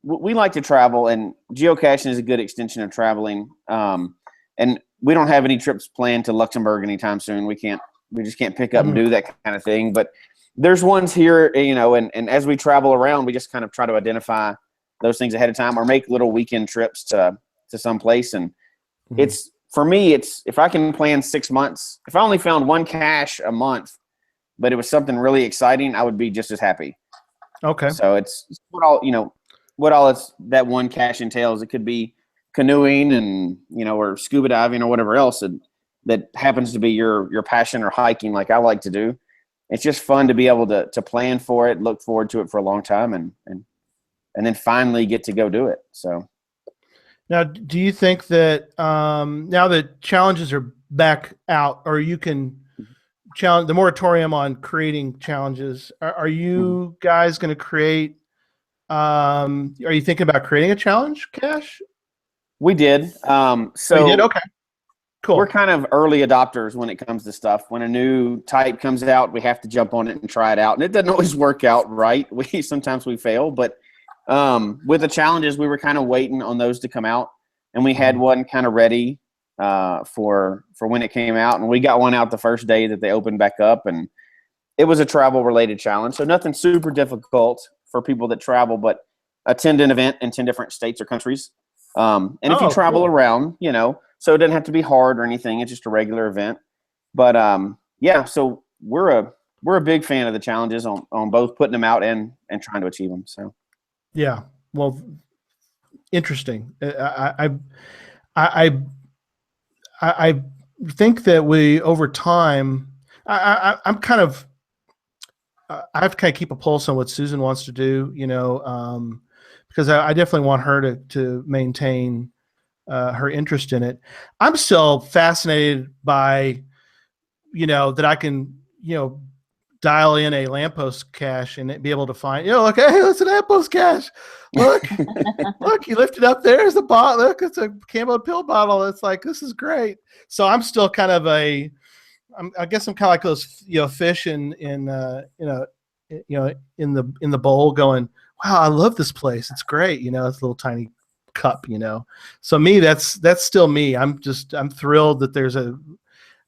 Speaker 2: We like to travel, and geocaching is a good extension of traveling. And we don't have any trips planned to Luxembourg anytime soon. We just can't pick up and do that kind of thing. But there's ones here, and as we travel around, we just kind of try to identify those things ahead of time or make little weekend trips to some place. And for me, if I can plan 6 months, if I only found one cache a month, but it was something really exciting, I would be just as happy.
Speaker 1: Okay.
Speaker 2: So it's what all that one cache entails. It could be canoeing and, or scuba diving or whatever else that happens to be your passion, or hiking like I like to do. It's just fun to be able to plan for it, look forward to it for a long time, and then finally get to go do it. So
Speaker 1: now, do you think that now that challenges are back out, or you can challenge the moratorium on creating challenges, are you guys going to create? Are you thinking about creating a challenge cache?
Speaker 2: We did. So
Speaker 1: we did? Okay. Cool.
Speaker 2: We're kind of early adopters when it comes to stuff. When a new type comes out, we have to jump on it and try it out. And it doesn't always work out right. Sometimes we fail, but with the challenges, we were kind of waiting on those to come out, and we had one kind of ready for when it came out, and we got one out the first day that they opened back up, and it was a travel related challenge. So nothing super difficult for people that travel, but attend an event in 10 different states or countries. And if you travel around, so it doesn't have to be hard or anything. It's just a regular event. But so we're a big fan of the challenges on both putting them out and trying to achieve them. So
Speaker 1: yeah, well, interesting. I think that we over time, I have to kind of keep a pulse on what Susan wants to do, because I definitely want her to maintain her interest in it. I'm still fascinated by, that I can, dial in a lamppost cache and be able to find, like, hey, it's a lamppost cache. Look, look, you lift it up. There's the bottle. Look, it's a camo pill bottle. It's like, this is great. So I'm still kind of I guess I'm kind of like those, fish in the bowl going, wow, I love this place. It's great. It's a little tiny cup, So me, that's still me. I'm thrilled that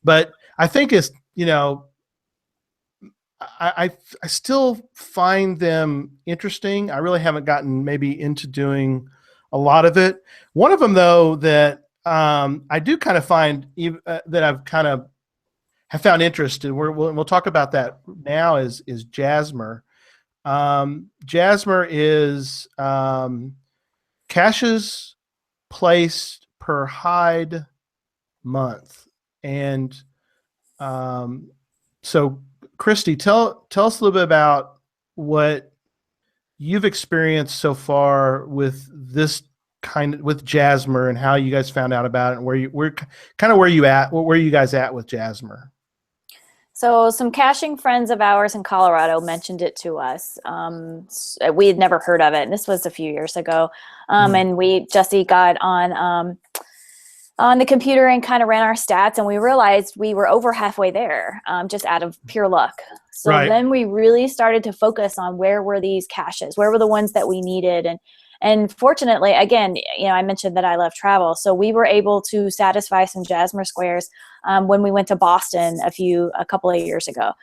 Speaker 1: but I think it's, I still find them interesting. I really haven't gotten maybe into doing a lot of it. One of them, though, that I do kind of find that I've kind of have found interest in, we'll talk about that now, is Jasmer. Jasmer is caches placed per hide month. And so Christy, tell us a little bit about what you've experienced so far with this with Jasmer, and how you guys found out about it, and where you guys at with Jasmer.
Speaker 3: So some caching friends of ours in Colorado mentioned it to us. We had never heard of it, and this was a few years ago. And Jesse got on the computer and kind of ran our stats, and we realized we were over halfway there, just out of pure luck. So then we really started to focus on where were these caches, where were the ones that we needed. And fortunately, again, I mentioned that I love travel. So we were able to satisfy some Jasmer squares when we went to Boston a couple of years ago.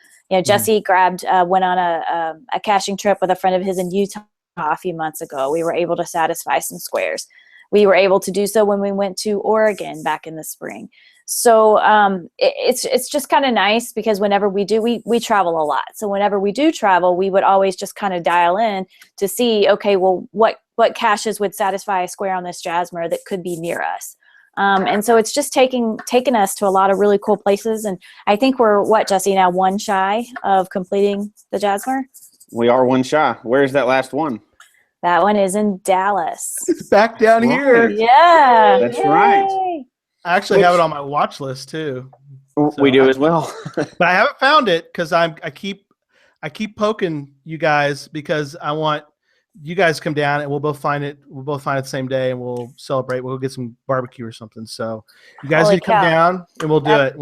Speaker 3: Jesse went on a caching trip with a friend of his in Utah a few months ago. We were able to satisfy some squares. We were able to do so when we went to Oregon back in the spring. So it's just kind of nice, because whenever we do, we travel a lot. So whenever we do travel, we would always just kind of dial in to see, okay, well, what caches would satisfy a square on this Jasmer that could be near us. And so it's just taken us to a lot of really cool places. And I think we're, Jesse, now one shy of completing the Jasmer?
Speaker 2: We are one shy. Where's that last one?
Speaker 3: That one is in Dallas.
Speaker 1: It's back down here.
Speaker 3: Yeah.
Speaker 2: That's right.
Speaker 1: I actually have it on my watch list too. So
Speaker 2: We do as well.
Speaker 1: but I haven't found it because I keep poking you guys because I want you guys to come down and we'll both find it. We'll both find it the same day and we'll celebrate. We'll get some barbecue or something. So you guys
Speaker 3: Holy
Speaker 1: need to come
Speaker 3: cow.
Speaker 1: down and we'll do it.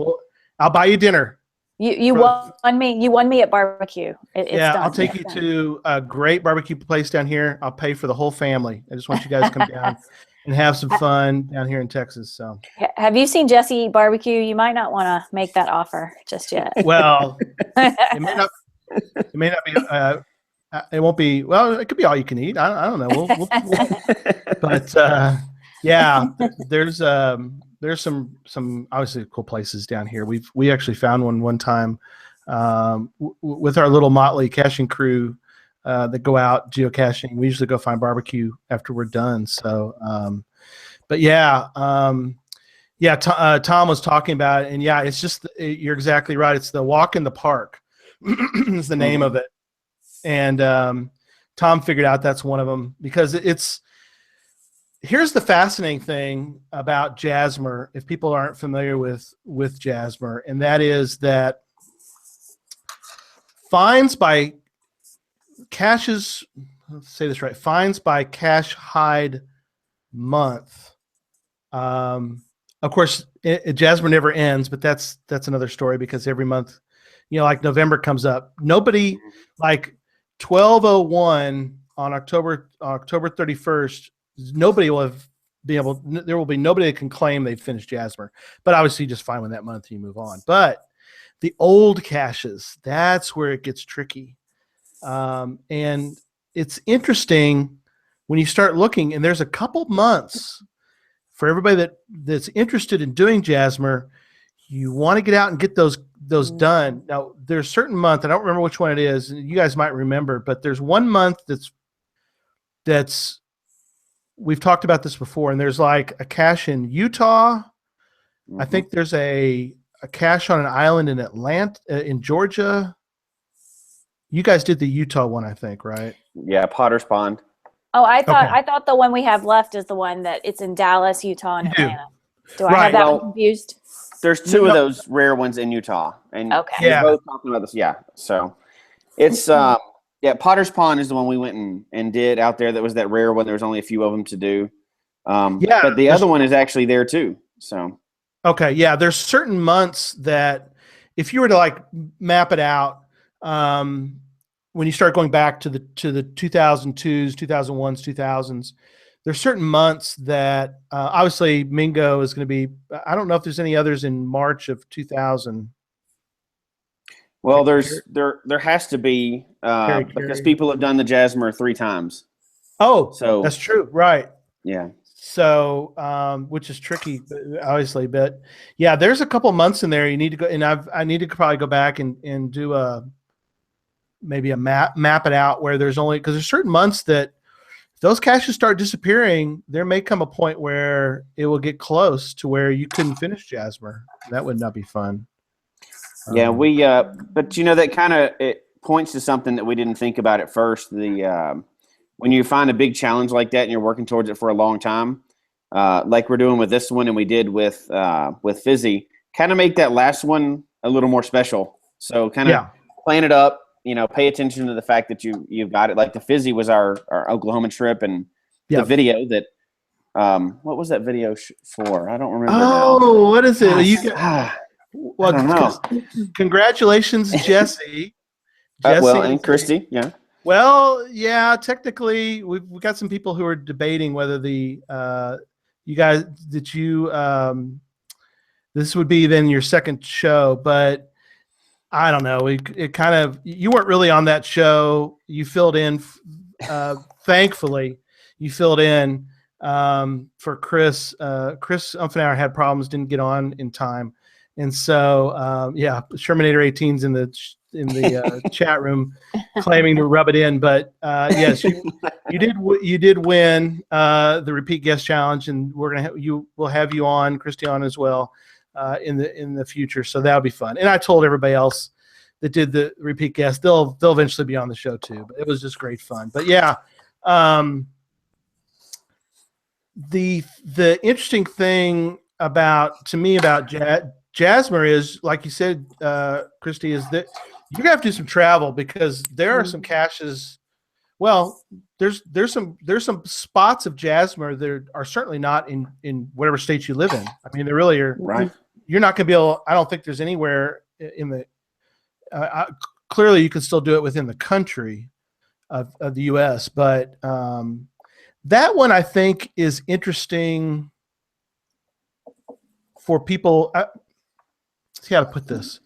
Speaker 1: I'll buy you dinner.
Speaker 3: You won me. You won me at barbecue. It's done.
Speaker 1: I'll take you to a great barbecue place down here. I'll pay for the whole family. I just want you guys to come down and have some fun down here in Texas. So,
Speaker 3: have you seen Jesse eat barbecue? You might not want to make that offer just yet.
Speaker 1: Well, it may not. It may not be. It won't be. Well, it could be all you can eat. I don't know. But yeah, there's some obviously cool places down here. We actually found one time with our little motley caching crew that go out geocaching. We usually go find barbecue after we're done. So, but yeah, Tom was talking about it, and yeah, it's just you're exactly right. It's the walk in the park is the name of it, and Tom figured out that's one of them because it's. Here's the fascinating thing about Jasmer, if people aren't familiar with Jasmer, and that is that fines by caches, let's say this right, fines by cache hide month. Of course, Jasmer never ends, but that's another story because every month, like November comes up. Nobody, like 12/01 on October 31st, nobody will there will be nobody that can claim they've finished Jasmer, but obviously you just find when that month you move on. But the old caches, that's where it gets tricky. And it's interesting when you start looking, and there's a couple months for everybody that's interested in doing Jasmer, you want to get out and get those done. Now there's a certain month, I don't remember which one it is, you guys might remember, but there's one month that's we've talked about this before, and there's like a cache in Utah. Mm-hmm. I think there's a cache on an island in in Georgia. You guys did the Utah one, I think, right?
Speaker 2: Yeah, Potter's Pond.
Speaker 3: Oh, I thought the one we have left is the one that it's in Dallas, Utah, and Atlanta. Do I have that one confused?
Speaker 2: There's two of those rare ones in Utah, and we're both talking about this. Yeah, so it's Potter's Pond is the one we went and did out there. That was that rare one. There was only a few of them to do. But the other one is actually there too. So
Speaker 1: okay, yeah, there's certain months that if you were to like map it out, when you start going back to the 2002s, 2001s, 2000s, there's certain months that obviously Mingo is going to be. I don't know if there's any others in March of 2000.
Speaker 2: Well, there has to be because people have done the Jasmer 3 times.
Speaker 1: Oh, so that's true, right?
Speaker 2: Yeah.
Speaker 1: So, which is tricky, obviously, but yeah, there's a couple months in there you need to go, and I need to probably go back and do maybe a map it out where there's only because there's certain months that if those caches start disappearing, there may come a point where it will get close to where you couldn't finish Jasmer. That would not be fun.
Speaker 2: Yeah, but that kind of it points to something that we didn't think about at first. When you find a big challenge like that and you're working towards it for a long time, like we're doing with this one and we did with Fizzy, kind of make that last one a little more special. So kind of plan it up, pay attention to the fact that you've got it. Like the Fizzy was our Oklahoma trip, and the video that what was that video for? I don't remember.
Speaker 1: Oh, what is it? Well,
Speaker 2: I don't know.
Speaker 1: Congratulations, Jesse.
Speaker 2: And Christy, yeah.
Speaker 1: Well, yeah, technically, we've got some people who are debating whether you guys this would be then your second show, but I don't know. It kind of you weren't really on that show. You filled in, thankfully, you filled in for Chris. Chris Umfenauer had problems, didn't get on in time. And so, Shermanator 18's in the chat room, claiming to rub it in. But yes, you did win the repeat guest challenge, and we're gonna we'll have you on, Christy, on as well in the future. So that'll be fun. And I told everybody else that did the repeat guest they'll eventually be on the show too. But it was just great fun. But yeah, the interesting thing about Jasmer is, like you said, Christy, is that you're gonna have to do some travel because there are some caches. Well, there's some spots of Jasmer that are certainly not in whatever state you live in. I mean, they really are.
Speaker 2: Right.
Speaker 1: You're not gonna be able. I don't think there's anywhere in the. Clearly, you can still do it within the country of the U.S., but that one I think is interesting for people. See how to put this.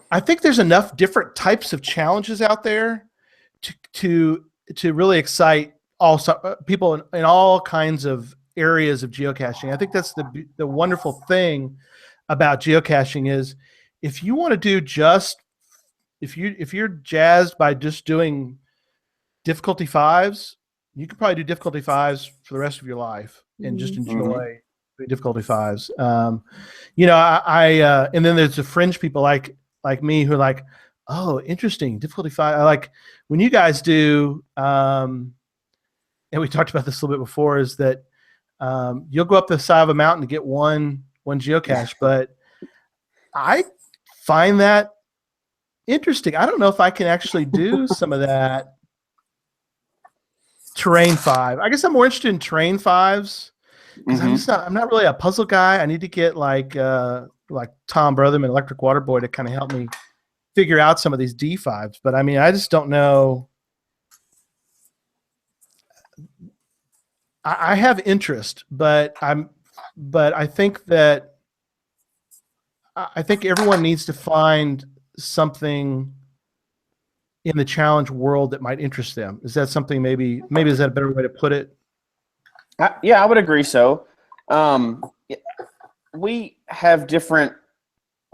Speaker 1: I think there's enough different types of challenges out there to really excite people in all kinds of areas of geocaching. I think that's the wonderful thing about geocaching is if you want to do if you're jazzed by just doing difficulty 5s, you could probably do difficulty 5s for the rest of your life and just enjoy difficulty 5s. I and then there's the fringe people like me who are like, oh, interesting, difficulty 5. I like when you guys do, and we talked about this a little bit before, is that you'll go up the side of a mountain to get one geocache, but I find that interesting. I don't know if I can actually do some of that terrain 5. I guess I'm more interested in terrain 5s because I'm not really a puzzle guy. I need to get like Tom Brotherman, Electric Water Boy, to kind of help me figure out some of these D5s. But I mean, I just don't know. I have interest, but I think everyone needs to find something in the challenge world that might interest them. Is that something maybe is that a better way to put it?
Speaker 2: Yeah, I would agree so. We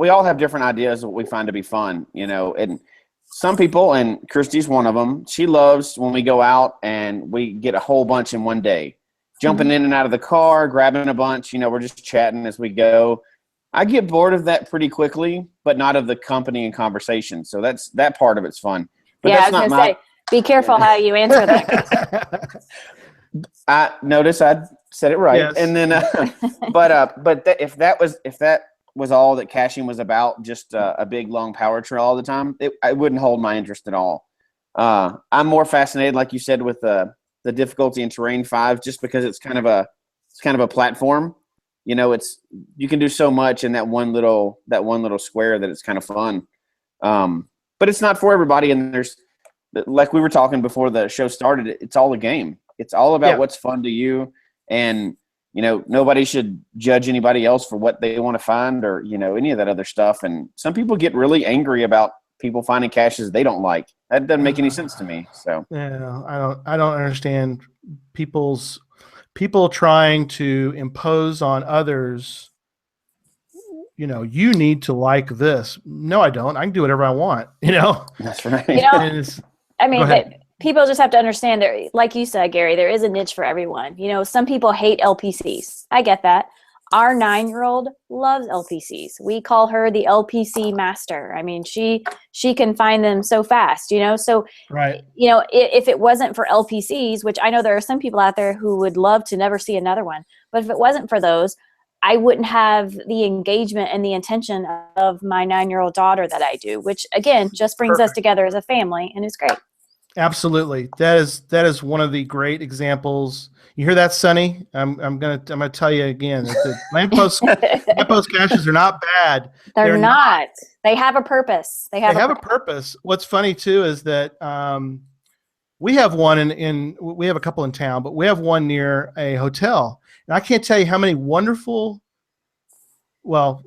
Speaker 2: all have different ideas of what we find to be fun, and some people, and Christy's one of them, she loves when we go out and we get a whole bunch in one day, jumping in and out of the car, grabbing a bunch, we're just chatting as we go. I get bored of that pretty quickly, but not of the company and conversation. So that part of it's fun. But
Speaker 3: yeah, I was going to say, be careful how you answer that.
Speaker 2: I notice I said it right. Yes. And then, if that was all that caching was about, just a big long power trail all the time, I wouldn't hold my interest at all. I'm more fascinated, like you said, with the difficulty in terrain 5, just because it's kind of a platform. You can do so much in that one little square that it's kind of fun. But it's not for everybody. And there's, like we were talking before the show started, it's all a game. It's all about what's fun to you. And, nobody should judge anybody else for what they want to find or, any of that other stuff. And some people get really angry about people finding caches they don't like. That doesn't make any sense to me. So
Speaker 1: yeah, I don't understand people trying to impose on others, you need to like this. No, I don't. I can do whatever I want,
Speaker 2: That's right.
Speaker 3: People just have to understand that, like you said, Gary, there is a niche for everyone. Some people hate LPCs. I get that. Our 9-year-old loves LPCs. We call her the LPC master. I mean, she can find them so fast, so,
Speaker 1: right.
Speaker 3: If it wasn't for LPCs, which I know there are some people out there who would love to never see another one, but if it wasn't for those, I wouldn't have the engagement and the attention of my 9-year-old daughter that I do, which again, just brings us together as a family, and it's great.
Speaker 1: Absolutely. That is one of the great examples. You hear that, Sonny? I'm gonna tell you again. The lamppost caches are not bad.
Speaker 3: They're not. They have a purpose. They have a
Speaker 1: purpose. What's funny too is that we have one we have a couple in town, but we have one near a hotel, and I can't tell you how many wonderful. Well,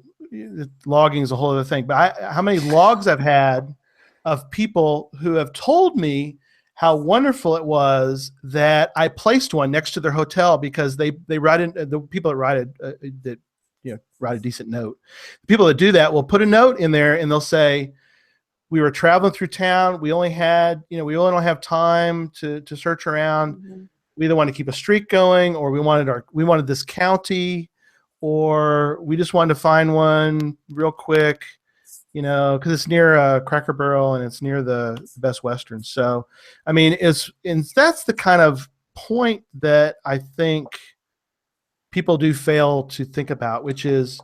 Speaker 1: logging is a whole other thing, but how many logs I've had of people who have told me how wonderful it was that I placed one next to their hotel because they write in the people that write a decent note. The people that do that will put a note in there and they'll say, we were traveling through town. We only don't have time to search around. Mm-hmm. We either want to keep a streak going, or we wanted this county, or we just wanted to find one real quick. Because it's near Cracker Barrel and it's near the Best Western. So, I mean, that's the kind of point that I think people do fail to think about, which is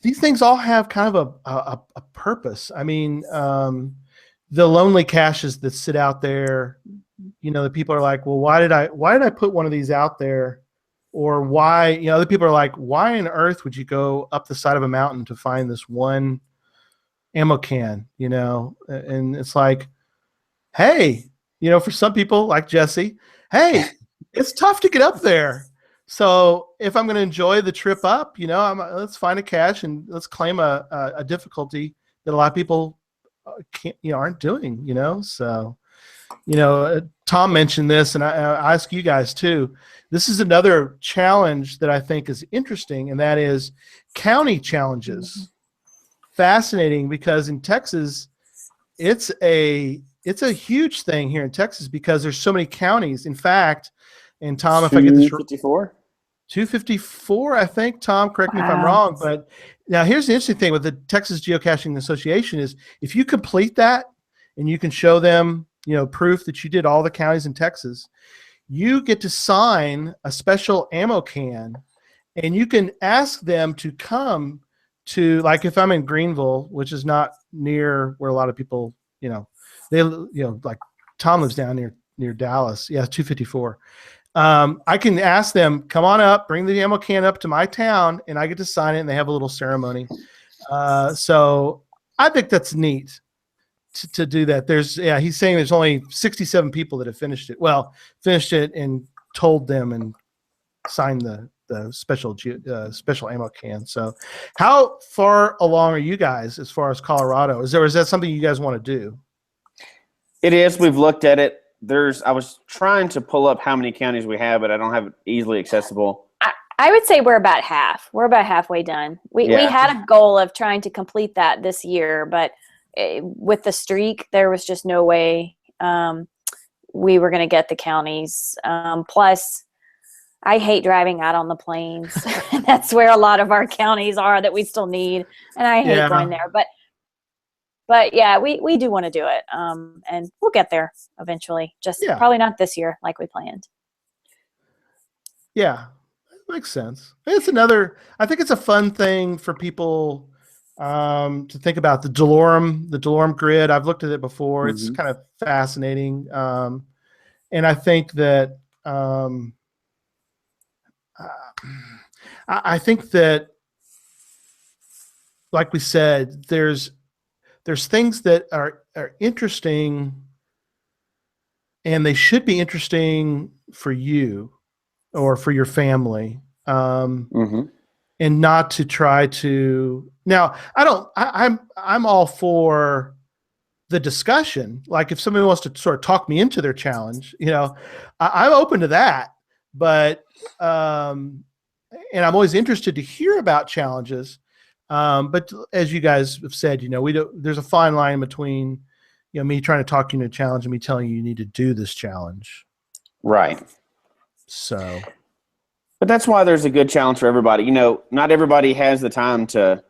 Speaker 1: these things all have kind of a purpose. I mean, the lonely caches that sit out there, the people are like, well, why did I put one of these out there? Or why, other people are like, why on earth would you go up the side of a mountain to find this one ammo can, and it's like, hey, for some people like Jesse, hey, it's tough to get up there. So if I'm going to enjoy the trip up, let's find a cache and let's claim a difficulty that a lot of people can't, aren't doing, so, Tom mentioned this, and I ask you guys too. This is another challenge that I think is interesting, and that is county challenges. Fascinating, because in Texas, it's a huge thing here in Texas because there's so many counties. In fact, and Tom, if I get this
Speaker 2: 254?
Speaker 1: 254, I think. Tom, correct me if I'm wrong. But now here's the interesting thing with the Texas Geocaching Association is if you complete that and you can show them, proof that you did all the counties in Texas, you get to sign a special ammo can, and you can ask them to come to, like, if I'm in Greenville, which is not near where a lot of people, like Tom lives down near Dallas. Yeah, 254. I can ask them, come on up, bring the ammo can up to my town, and I get to sign it, and they have a little ceremony. So I think that's neat to do that. He's saying there's only 67 people that have finished it. Well, finished it and told them and signed the special ammo can. So how far along are you guys as far as Colorado? Is that something you guys want to do?
Speaker 2: It is. We've looked at it. I was trying to pull up how many counties we have, but I don't have it easily accessible.
Speaker 3: I would say we're about half. We're about halfway done. We had a goal of trying to complete that this year, but with the streak, there was just no way we were going to get the counties. Plus, I hate driving out on the plains. That's where a lot of our counties are that we still need, and I hate going there. But yeah, we do want to do it, and we'll get there eventually. Just probably not this year like we planned.
Speaker 1: Yeah, that makes sense. It's I think it's a fun thing for people to think about. The DeLorme grid. I've looked at it before. Mm-hmm. It's kind of fascinating, and I think that I think that, like we said, there's things that are interesting, and they should be interesting for you or for your family, and not to try to. Now, I'm all for the discussion. Like if somebody wants to sort of talk me into their challenge, I'm open to that. But and I'm always interested to hear about challenges. But as you guys have said, there's a fine line between, me trying to talk you into a challenge and me telling you need to do this challenge.
Speaker 2: Right.
Speaker 1: So.
Speaker 2: But that's why there's a good challenge for everybody. Not everybody has the time to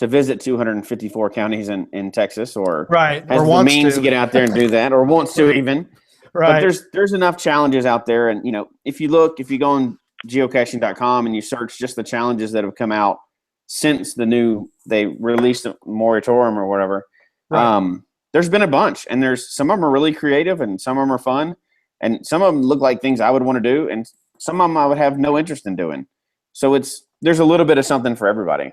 Speaker 2: visit 254 counties in Texas, or
Speaker 1: right,
Speaker 2: has
Speaker 1: or
Speaker 2: the means to get out there and do that, or wants to even.
Speaker 1: Right.
Speaker 2: But there's enough challenges out there, and if you go on geocaching.com and you search just the challenges that have come out since they released a moratorium or whatever, right. There's been a bunch, and some of them are really creative, and some of them are fun, and some of them look like things I would want to do, and some of them I would have no interest in doing. So there's a little bit of something for everybody.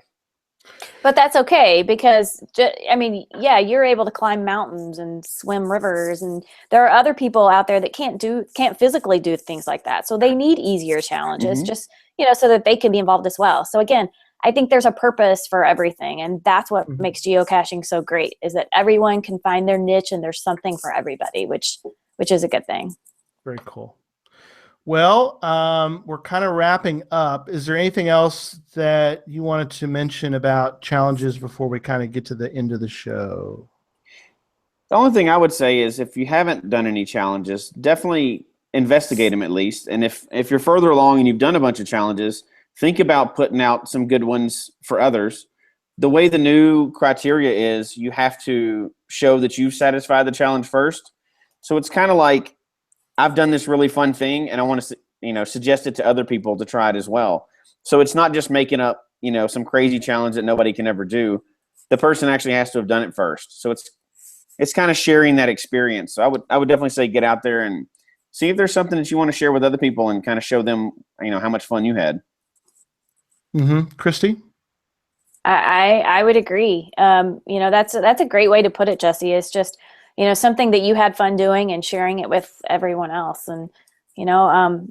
Speaker 3: But that's okay, because you're able to climb mountains and swim rivers, and there are other people out there that can't physically do things like that. So they need easier challenges, just so that they can be involved as well. So again, I think there's a purpose for everything, and that's what makes geocaching so great, is that everyone can find their niche and there's something for everybody, which is a good thing.
Speaker 1: Very cool. Well, we're kind of wrapping up. Is there anything else that you wanted to mention about challenges before we kind of get to the end of the show?
Speaker 2: The only thing I would say is, if you haven't done any challenges, definitely investigate them at least. And if you're further along and you've done a bunch of challenges, think about putting out some good ones for others. The way the new criteria is, you have to show that you've satisfied the challenge first. So it's kind of like, I've done this really fun thing, and I want to, suggest it to other people to try it as well. So it's not just making up some crazy challenge that nobody can ever do, the person actually has to have done it first. So it's kind of sharing that experience. So I would definitely say get out there and see if there's something that you want to share with other people and kind of show them, how much fun you had.
Speaker 1: Christy?
Speaker 3: I would agree. That's a great way to put it, Jesse. It's just, something that you had fun doing and sharing it with everyone else. And,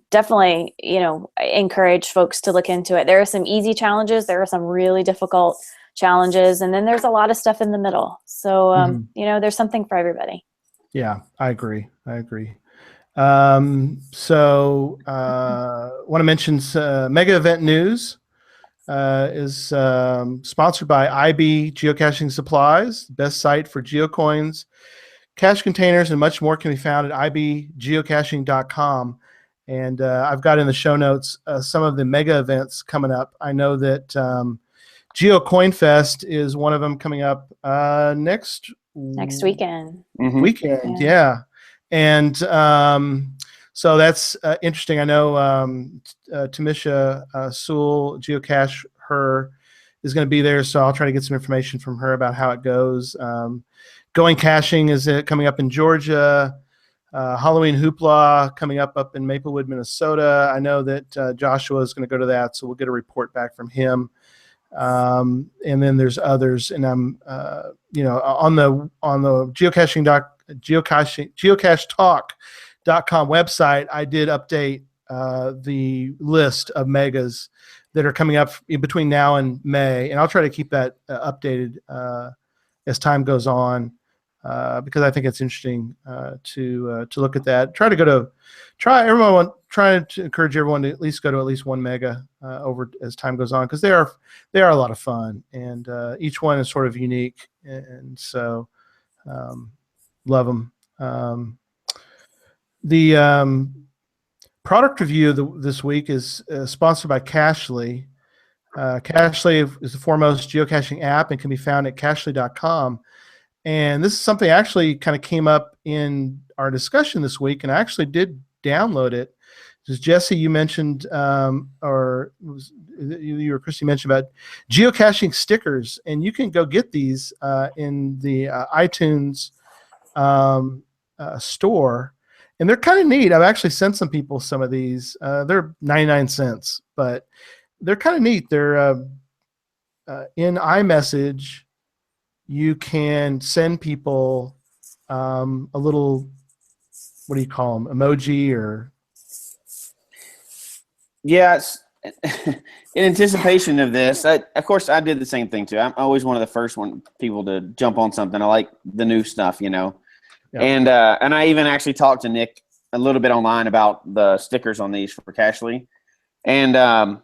Speaker 3: definitely, encourage folks to look into it. There are some easy challenges. There are some really difficult challenges. And then there's a lot of stuff in the middle. So, there's something for everybody.
Speaker 1: Yeah, I agree. So want to mention Mega Event News is sponsored by IB Geocaching Supplies, best site for geocoins, cache containers, and much more can be found at ibgeocaching.com. And I've got in the show notes some of the mega events coming up. I know that GeoCoin Fest is one of them coming up next
Speaker 3: weekend.
Speaker 1: Weekend, yeah. And so that's interesting. I know Tamisha Sewell, Geocache Her, is going to be there, so I'll try to get some information from her about how it goes. Going Caching is coming up in Georgia. Halloween Hoopla coming up in Maplewood, Minnesota. I know that Joshua is going to go to that, so we'll get a report back from him. And then there's others, and I'm on the geocachetalk.com website, I did update the list of megas that are coming up in between now and May, and I'll try to keep that updated as time goes on, because I think it's interesting to look at that. Try to encourage everyone to at least go to at least one mega over as time goes on, because they are a lot of fun, and each one is sort of unique, and so love them. The product review this week is sponsored by Cachly. Cachly is the foremost geocaching app and can be found at cachly.com. And this is something actually kind of came up in our discussion this week, and I actually did download it. Because Jesse, you mentioned, or you or Christy mentioned about geocaching stickers, and you can go get these in the iTunes store. And they're kind of neat. I've actually sent some people some of these. They're 99 cents, but they're kind of neat. They're in iMessage. You can send people a little, what do you call them, emoji or?
Speaker 2: Yes. In anticipation of this, of course, I did the same thing too. I'm always one of the first people to jump on something. I like the new stuff, Yep. And I even actually talked to Nick a little bit online about the stickers on these for Cachly. And I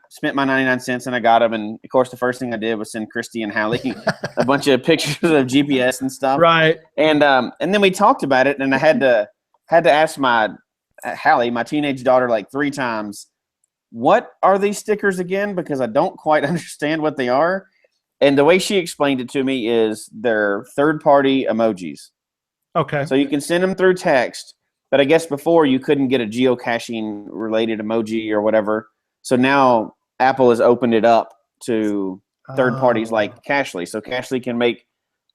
Speaker 2: spent my 99 cents and I got them. And of course, the first thing I did was send Christy and Hallie a bunch of pictures of GPS and stuff.
Speaker 1: Right.
Speaker 2: And then we talked about it, and I had to ask my Hallie, my teenage daughter, like 3 times, what are these stickers again? Because I don't quite understand what they are. And the way she explained it to me is they're third-party emojis.
Speaker 1: Okay.
Speaker 2: So you can send them through text, but I guess before you couldn't get a geocaching related emoji or whatever. So now Apple has opened it up to third parties like Cachly. So Cachly can make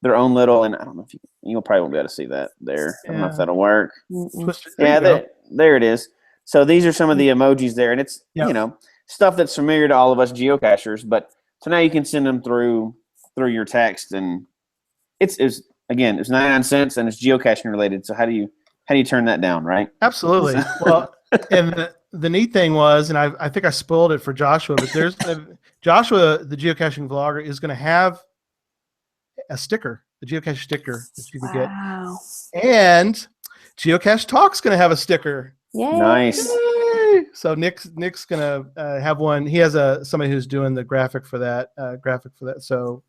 Speaker 2: their own little, and I don't know if you'll probably won't be able to see that there. I don't know if that'll work. There it is. So these are some of the emojis there, and it's stuff that's familiar to all of us geocachers. But so now you can send them through your text, and it's 99 cents and it's geocaching related. So how do you turn that down, right?
Speaker 1: Absolutely. Well, and the neat thing was, and I think I spoiled it for Joshua, but there's Joshua, the geocaching vlogger, is going to have a sticker, a geocache sticker that you can get. And Geocache Talk's going to have a sticker.
Speaker 3: Yay.
Speaker 2: Nice.
Speaker 1: Yay. So Nick's going to have one. He has somebody who's doing the graphic for that. So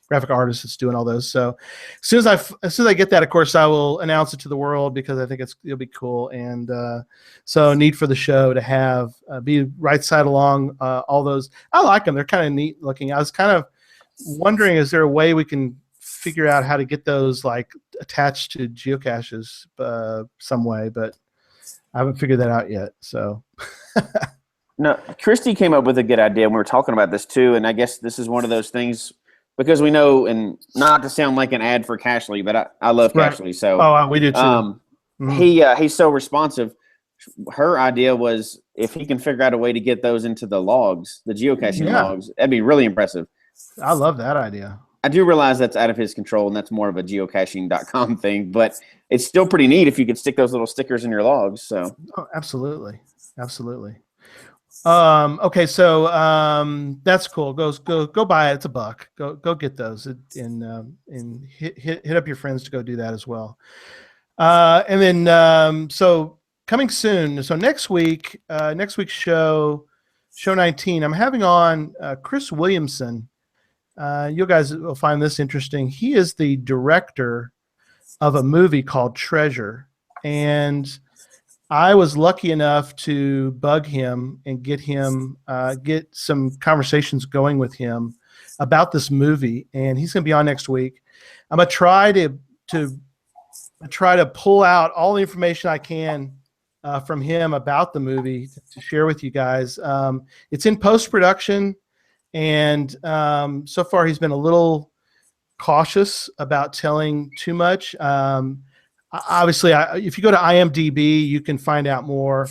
Speaker 1: graphic artist that's doing all those. So as soon as I get that, of course, I will announce it to the world, because I think it'll be cool. And so neat for the show to have be right side along all those. I like them. They're kind of neat looking. I was kind of wondering, is there a way we can figure out how to get those like attached to geocaches some way, but I haven't figured that out yet. So
Speaker 2: No, Christy came up with a good idea. And we were talking about this too, and I guess this is one of those things because we know, and not to sound like an ad for Cashly, but I love
Speaker 1: Right.
Speaker 2: Cashly. So,
Speaker 1: We do too.
Speaker 2: He's so responsive. Her idea was if he can figure out a way to get those into the logs, the geocaching logs, that'd be really impressive.
Speaker 1: I love that idea.
Speaker 2: I do realize that's out of his control, and that's more of a geocaching.com thing, but it's still pretty neat if you could stick those little stickers in your logs. So,
Speaker 1: absolutely. Okay, so that's cool. Go buy it. It's $1. Go get those and hit up your friends to go do that as well. And then so coming soon. So next week's show 19, I'm having on Chris Williamson. You guys will find this interesting. He is the director of a movie called Treasure, and I was lucky enough to bug him and get some conversations going with him about this movie, and he's going to be on next week. I'm going to try to pull out all the information I can from him about the movie to share with you guys. It's in post-production, and so far he's been a little cautious about telling too much. Obviously, if you go to IMDb, you can find out more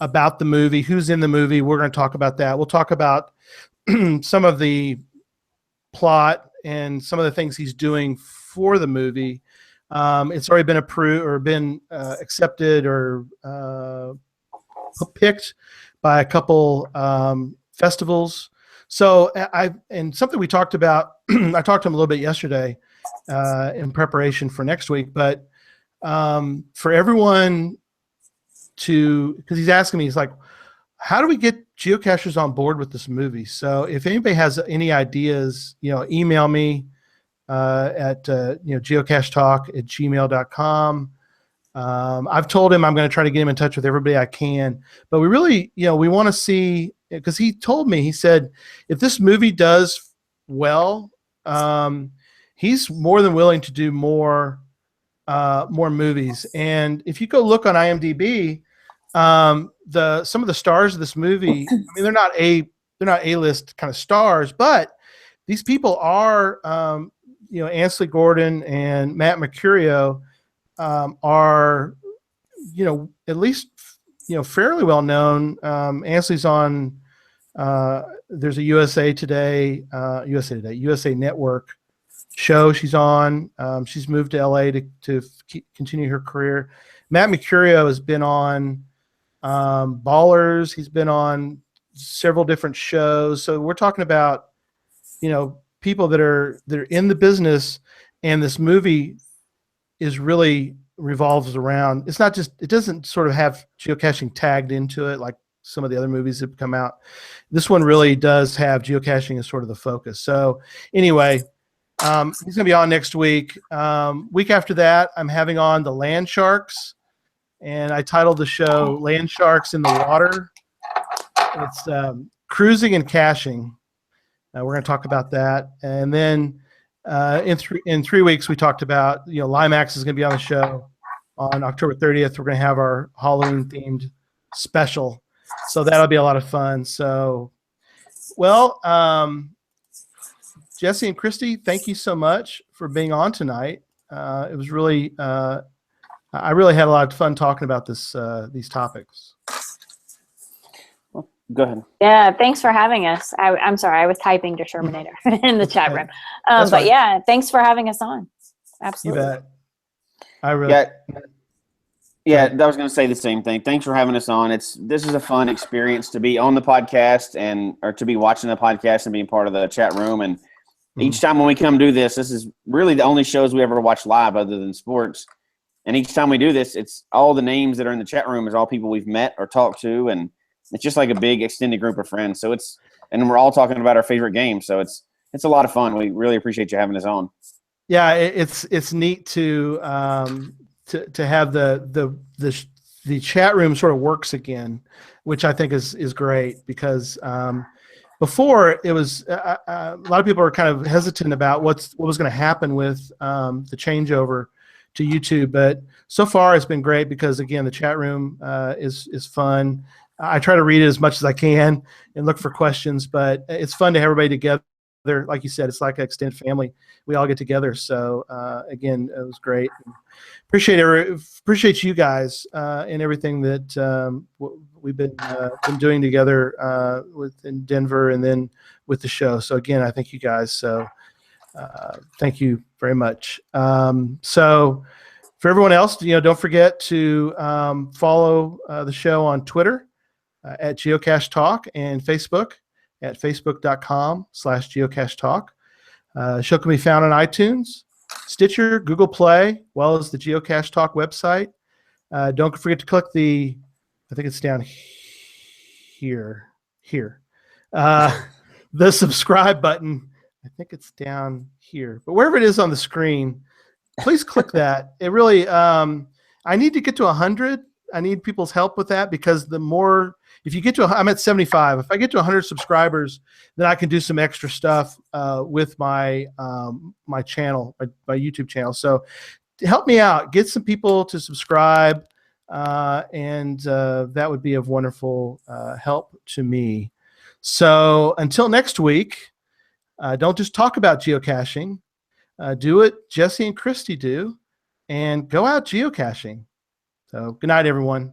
Speaker 1: about the movie, who's in the movie. We're going to talk about that. We'll talk about some of the plot and some of the things he's doing for the movie. It's already been approved or been accepted or picked by a couple festivals. So and something we talked about, I talked to him a little bit yesterday in preparation for next week, but for everyone because he's asking me, he's like, how do we get geocachers on board with this movie? So if anybody has any ideas, email me at geocachetalk@gmail.com. I've told him I'm going to try to get him in touch with everybody I can, but we really, we want to see, because he told me, he said, if this movie does well, he's more than willing to do more movies. And if you go look on IMDb, some of the stars of this movie, I mean, they're not A-list kind of stars, but these people are, Ansley Gordon and Matt Mercurio are, at least, fairly well known. Ansley's on, there's a USA Network show she's on. She's moved to LA to continue her career. Matt Mercurio has been on Ballers. He's been on several different shows. So we're talking about, people that are in the business, and this movie really revolves around. It doesn't sort of have geocaching tagged into it like some of the other movies that have come out. This one really does have geocaching as sort of the focus. So anyway, he's going to be on next week. Week after that, I'm having on the Land Sharks, and I titled the show Land Sharks in the Water. It's cruising and caching. We're going to talk about that. And then in 3 weeks, we talked about, Limax is going to be on the show on October 30th. We're going to have our Halloween-themed special. So that'll be a lot of fun. So, well, Jesse and Christy, thank you so much for being on tonight. It was really, I really had a lot of fun talking about these topics.
Speaker 2: Go ahead.
Speaker 3: Yeah, thanks for having us. I'm sorry, I was typing to Terminator in the chat room. But
Speaker 1: fine.
Speaker 3: Yeah, thanks for having us on. Absolutely.
Speaker 1: You bet. I really.
Speaker 2: Yeah, I was going to say the same thing. Thanks for having us on. This is a fun experience to be on the podcast or to be watching the podcast and being part of the chat room. And each time when we come do this is really the only shows we ever watch live other than sports. And each time we do this, it's all the names that are in the chat room is all people we've met or talked to, and it's just like a big extended group of friends. So and we're all talking about our favorite game. So it's a lot of fun. We really appreciate you having us on.
Speaker 1: Yeah, it's neat to have the chat room sort of works again, which I think is great, because before it was a lot of people were kind of hesitant about what was going to happen with the changeover to YouTube, but so far it's been great because, again, the chat room is fun. I try to read it as much as I can and look for questions, but it's fun to have everybody together. Like you said, it's like an extended family. We all get together. So again, it was great. Appreciate you guys and everything that we've been doing together in Denver and then with the show. So again, I thank you guys. So thank you very much. So for everyone else, don't forget to follow the show on Twitter at Geocache Talk and Facebook at facebook.com/Geocache Talk. Show can be found on iTunes, Stitcher, Google Play, as well as the Geocache Talk website. Don't forget to click I think it's down here, the subscribe button. I think it's down here, but wherever it is on the screen, please click that. It really, I need to get to 100. I need people's help with that because the more, if you get to, I'm at 75. If I get to 100 subscribers, then I can do some extra stuff with my my channel, my YouTube channel. So help me out. Get some people to subscribe, and that would be of wonderful help to me. So until next week, don't just talk about geocaching. Do what Jesse and Christy do, and go out geocaching. So good night, everyone.